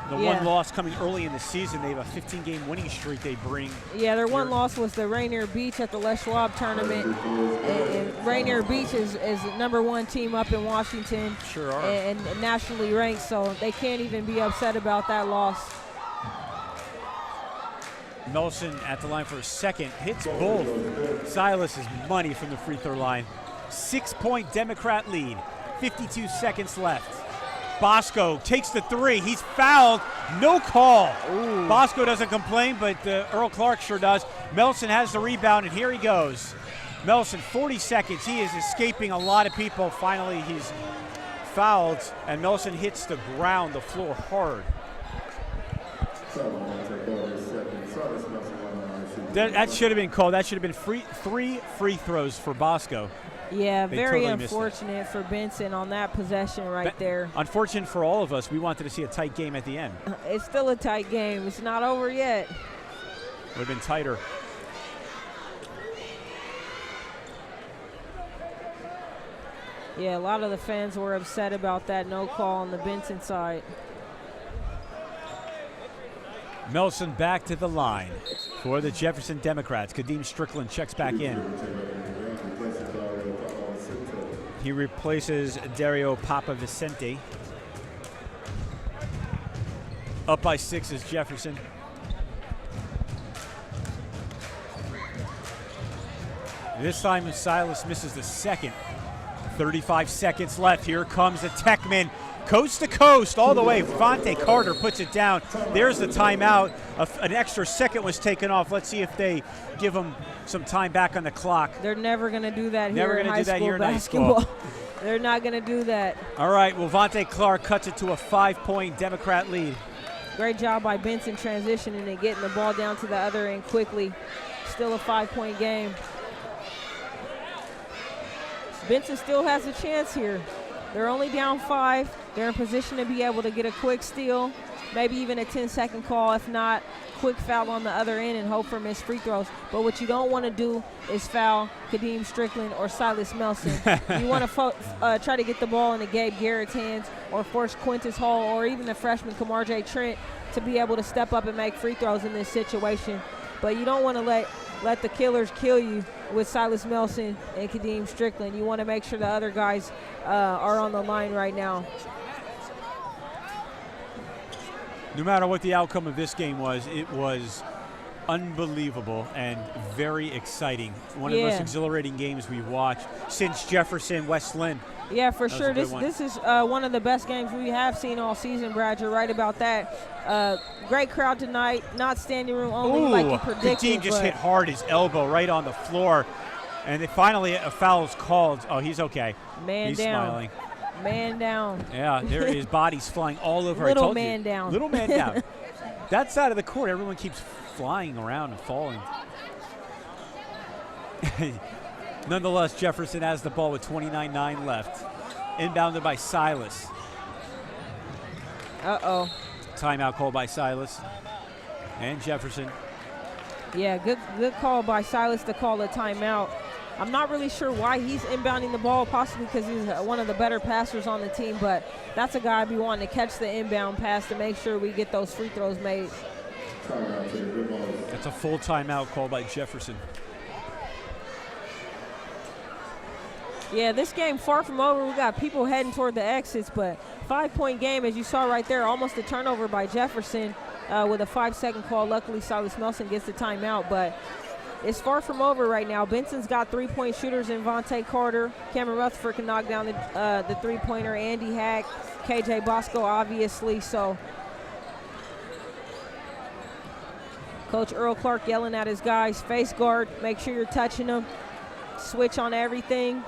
The one loss coming early in the season. They have a 15-game winning streak they bring. Yeah, their one loss was the Rainier Beach at the Les Schwab tournament. And Rainier Beach is the #1 team up in Washington. Sure are. And nationally ranked, so they can't even be upset about that loss. Nelson at the line for a second. Hits both. Silas is money from the free throw line. 6-point Democrat lead. 52 seconds left. Bosco takes the three. He's fouled. No call. Ooh. Bosco doesn't complain, but Earl Clark sure does. Melson has the rebound, and here he goes. Melson, 40 seconds. He is escaping a lot of people. Finally, he's fouled, and Melson hits the ground, the floor hard. That should have been called. That should have been three free throws for Bosco. Yeah, They very totally unfortunate for Benson on that possession right there. Unfortunate for all of us. We wanted to see a tight game at the end. It's still a tight game. It's not over yet. Would have been tighter. Yeah, a lot of the fans were upset about that no call on the Benson side. Melson back to the line for the Jefferson Democrats. Kadeem Strickland checks back in. He replaces Dario Papavicente. Up by 6 is Jefferson. This time Silas misses the second. 35 seconds left. Here comes the Techman. Coast to coast, all the way. Vontae Carter puts it down. There's the timeout. An extra second was taken off. Let's see if they give him some time back on the clock. They're never going to do that here in high school basketball. They're not going to do that. All right, well, Vontae Clark cuts it to a 5-point Democrat lead. Great job by Benson transitioning and getting the ball down to the other end quickly. Still a 5-point game. Benson still has a chance here. They're only down 5. They're in position to be able to get a quick steal, maybe even a 10-second call. If not, quick foul on the other end and hope for missed free throws. But what you don't want to do is foul Kadeem Strickland or Silas Melson. You want to try to get the ball into Gabe Garrett's hands or force Quintus Hall or even the freshman Kamar Trent to be able to step up and make free throws in this situation. But you don't want to let the killers kill you with Silas Melson and Kadeem Strickland. You want to make sure the other guys are on the line right now. No matter what the outcome of this game was, it was unbelievable and very exciting. One of the most exhilarating games we've watched since Jefferson West Lynn. Yeah, for sure. This is one of the best games we have seen all season, Brad. You're right about that. Great crowd tonight, not standing room only like you predicted. Kadeem just hit hard his elbow right on the floor. And finally a foul is called. Oh, he's okay. He's smiling. Man down. Yeah, his body's flying all over. Little man down. Little man down. That side of the court, everyone keeps flying around and falling. Nonetheless, Jefferson has the ball with 29-9 left. Inbounded by Silas. Uh-oh. Timeout called by Silas and Jefferson. Yeah, good call by Silas to call a timeout. I'm not really sure why he's inbounding the ball, possibly because he's one of the better passers on the team, but that's a guy I'd be wanting to catch the inbound pass to make sure we get those free throws made. That's a full timeout called by Jefferson. Yeah, this game far from over. We got people heading toward the exits, but 5-point game, as you saw right there, almost a turnover by Jefferson with a 5-second call. Luckily, Silas Nelson gets the timeout, but it's far from over right now. Benson's got 3-point shooters in Vontae Carter. Cameron Rutherford can knock down the three-pointer. Andy Hack, KJ Bosco, obviously. So Coach Earl Clark yelling at his guys, face guard, make sure you're touching them, switch on everything.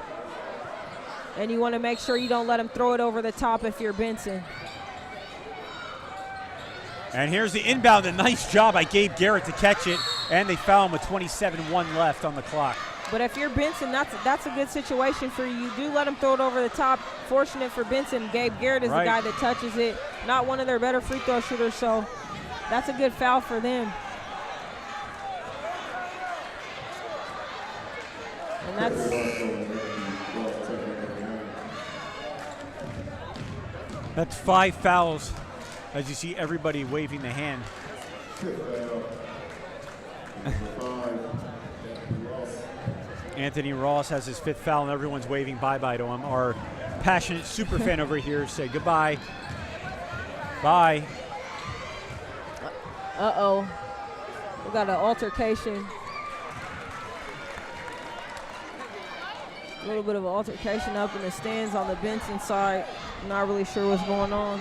And you want to make sure you don't let him throw it over the top if you're Benson. And here's the inbound. A nice job by Gabe Garrett to catch it. And they foul him with 27-1 left on the clock. But if you're Benson, that's a good situation for you. You do let him throw it over the top. Fortunate for Benson, Gabe Garrett is the guy that touches it. Not one of their better free throw shooters, so that's a good foul for them. And that's 5 fouls, as you see everybody waving the hand. Anthony Ross has his 5th foul, and everyone's waving bye-bye to him. Our passionate super fan over here say goodbye. Bye. Uh-oh. We got an altercation. A little bit of an altercation up in the stands on the Benson side. I'm not really sure what's going on.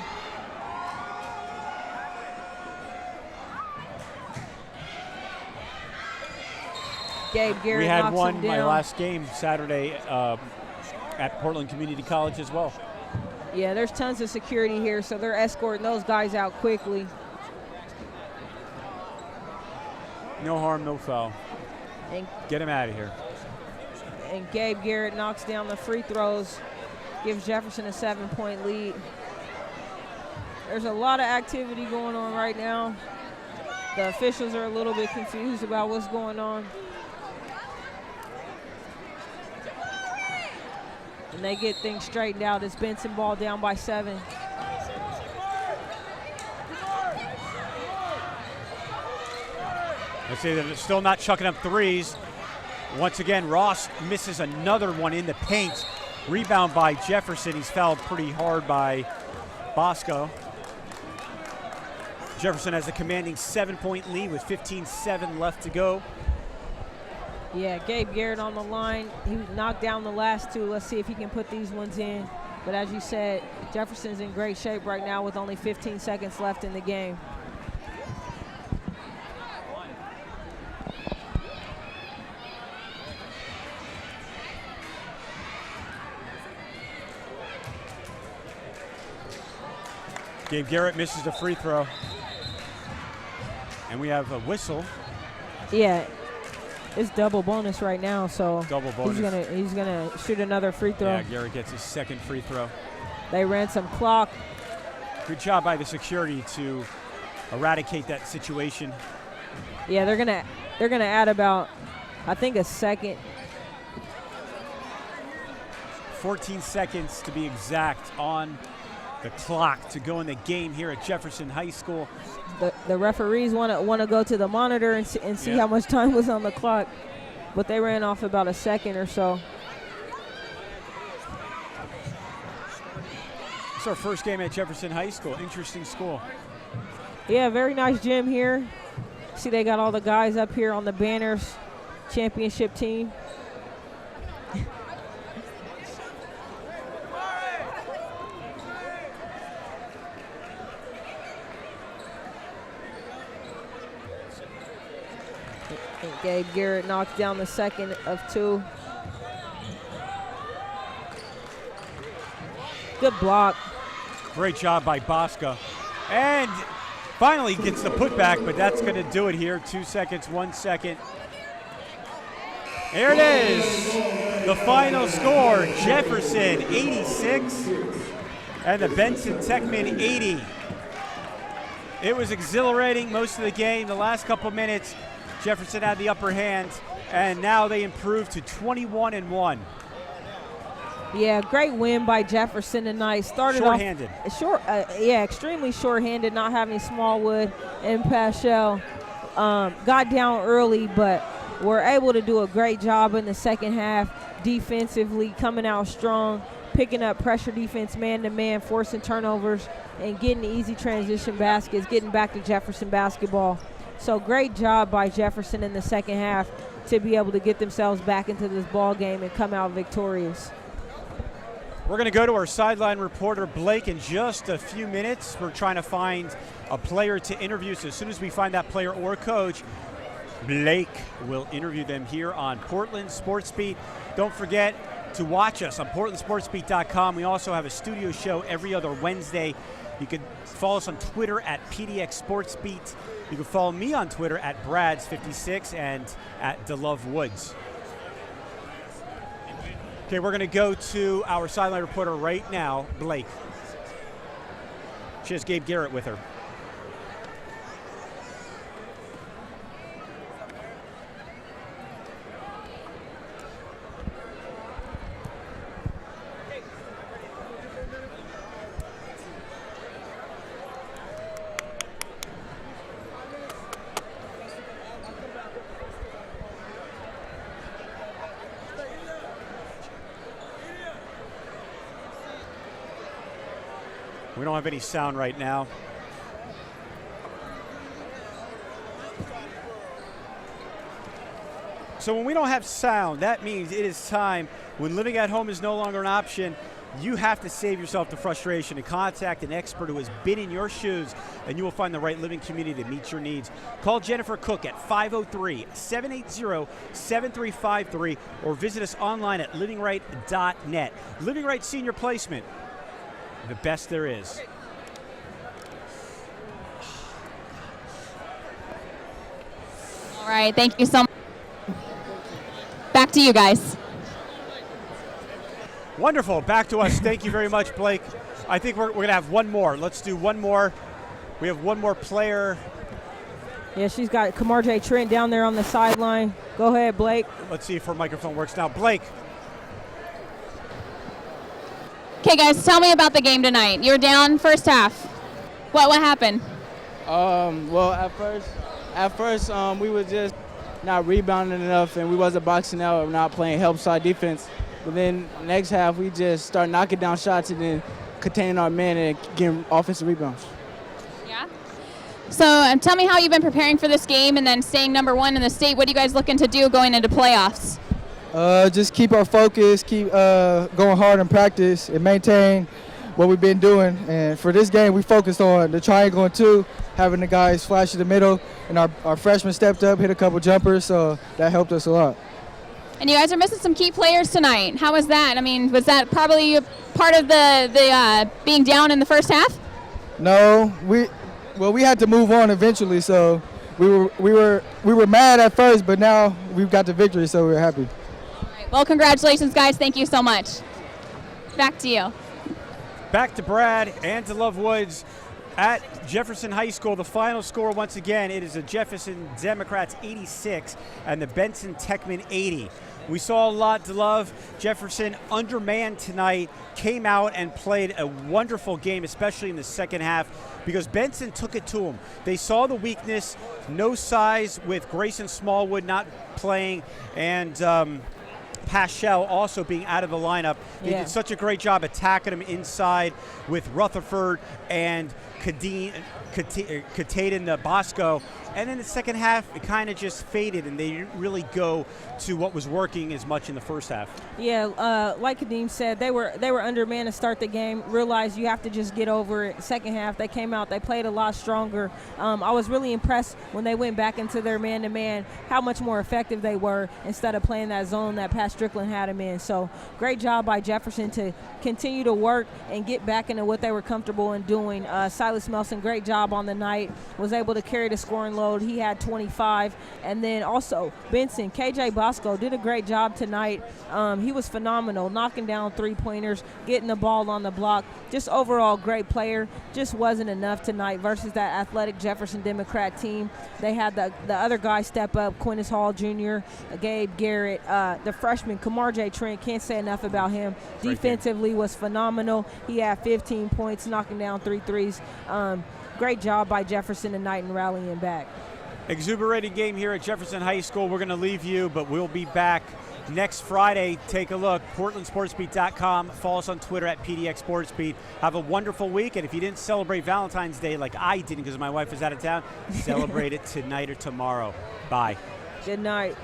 Gabe Garrett we had knocks one him down. my last game Saturday at Portland Community College as well. Yeah, there's tons of security here, so they're escorting those guys out quickly. No harm, no foul. And get him out of here. And Gabe Garrett knocks down the free throws, gives Jefferson a 7-point lead. There's a lot of activity going on right now. The officials are a little bit confused about what's going on. And they get things straightened out as Benson ball down by 7. I say that they're still not chucking up threes. Once again, Ross misses another one in the paint. Rebound by Jefferson. He's fouled pretty hard by Bosco. Jefferson has a commanding 7-point lead with 15-7 left to go. Yeah, Gabe Garrett on the line. He knocked down the last 2. Let's see if he can put these ones in. But as you said, Jefferson's in great shape right now with only 15 seconds left in the game. Gabe Garrett misses the free throw. And we have a whistle. Yeah, it's double bonus right now, so double bonus. He's gonna shoot another free throw. Yeah, Garrett gets his 2nd free throw. They ran some clock. Good job by the security to eradicate that situation. Yeah, they're gonna add about, I think, a second. 14 seconds to be exact on the clock to go in the game here at Jefferson High School. The referees want to go to the monitor and see how much time was on the clock, but they ran off about a second or so. It's our first game at Jefferson High School. Interesting school. Yeah, very nice gym here. See, they got all the guys up here on the banners. Championship team. And Gabe Garrett knocked down the 2nd of 2. Good block. Great job by Bosco. And finally gets the putback, but that's going to do it here. 2 seconds, 1 second. There it is. The final score, Jefferson 86 and the Benson Techman 80. It was exhilarating most of the game. The last couple minutes, Jefferson had the upper hand, and now they improved to 21-1. Yeah, great win by Jefferson tonight. Started short-handed. Extremely short-handed, not having Smallwood and Paschal. Got down early, but were able to do a great job in the second half defensively, coming out strong, picking up pressure defense man-to-man, forcing turnovers, and getting easy transition baskets, getting back to Jefferson basketball. So great job by Jefferson in the second half to be able to get themselves back into this ball game and come out victorious. We're going to go to our sideline reporter, Blake, in just a few minutes. We're trying to find a player to interview, so as soon as we find that player or coach, Blake will interview them here on Portland SportsBeat. Don't forget to watch us on PortlandSportsBeat.com. We also have a studio show every other Wednesday. You can follow us on Twitter at PDX SportsBeat. You can follow me on Twitter at Brads56 and at DeLoveWoods. Okay, we're going to go to our sideline reporter right now, Blake. She has Gabe Garrett with her. We don't have any sound right now. So when we don't have sound, that means it is time, when living at home is no longer an option, you have to save yourself the frustration and contact an expert who has been in your shoes, and you will find the right living community that meets your needs. Call Jennifer Cook at 503-780-7353 or visit us online at livingrght.net. Living Right Senior Placement. The best there is. All right, thank you so much. Back to you guys. Wonderful. Back to us. Thank you very much, Blake. I think we're going to have one more. Let's do one more. We have one more player. Yeah, she's got Kamar J. Trent down there on the sideline. Go ahead, Blake. Let's see if her microphone works now. Blake. Okay, guys, tell me about the game tonight. You were down first half. What happened? Well, at first, we were just not rebounding enough, and we wasn't boxing out or not playing help side defense. But then next half, we just start knocking down shots and then containing our men and getting offensive rebounds. Yeah. So tell me how you've been preparing for this game and then staying number one in the state. What are you guys looking to do going into playoffs? Just keep our focus, keep going hard in practice, and maintain what we've been doing. And for this game, we focused on the triangle and two, having the guys flash in the middle, and our freshmen stepped up, hit a couple jumpers, so that helped us a lot. And you guys are missing some key players tonight. How was that? I mean, was that probably part of the being down in the first half? No, we had to move on eventually, so we were mad at first, but now we've got the victory, so we're happy. Well, congratulations, guys. Thank you so much. Back to you. Back to Brad and to Love Woods at Jefferson High School. The final score, once again, it is the Jefferson Democrats 86 and the Benson Techman 80. We saw a lot to love. Jefferson, undermanned tonight, came out and played a wonderful game, especially in the second half, because Benson took it to him. They saw the weakness, no size with Grayson Smallwood not playing, and Paschal also being out of the lineup. They did such a great job attacking him inside with Rutherford and Kataden Bosco. And in the second half, it kind of just faded, and they didn't really go to what was working as much in the first half. Yeah, like Kadeem said, they were undermanned to start the game. Realized you have to just get over it. Second half, they came out, they played a lot stronger. I was really impressed when they went back into their man-to-man, how much more effective they were instead of playing that zone that Pat Strickland had them in. So great job by Jefferson to continue to work and get back into what they were comfortable in doing. Silas Melson, great job on the night, was able to carry the scoring load load. He had 25. And then also Benson, KJ Bosco did a great job tonight. He was phenomenal, knocking down three-pointers, getting the ball on the block. Just overall great player. Just wasn't enough tonight versus that athletic Jefferson Democrat team. They had the other guy step up, Quintus Hall Jr., Gabe Garrett, the freshman Kamar J. Trent. Can't say enough about him. Defensively was phenomenal. He had 15 points, knocking down 3 threes. Great job by Jefferson tonight in rallying back. Exuberating game here at Jefferson High School. We're going to leave you, but we'll be back next Friday. Take a look, PortlandSportsBeat.com. Follow us on Twitter at PDX SportsBeat. Have a wonderful week, and if you didn't celebrate Valentine's Day like I didn't because my wife was out of town, celebrate it tonight or tomorrow. Bye. Good night.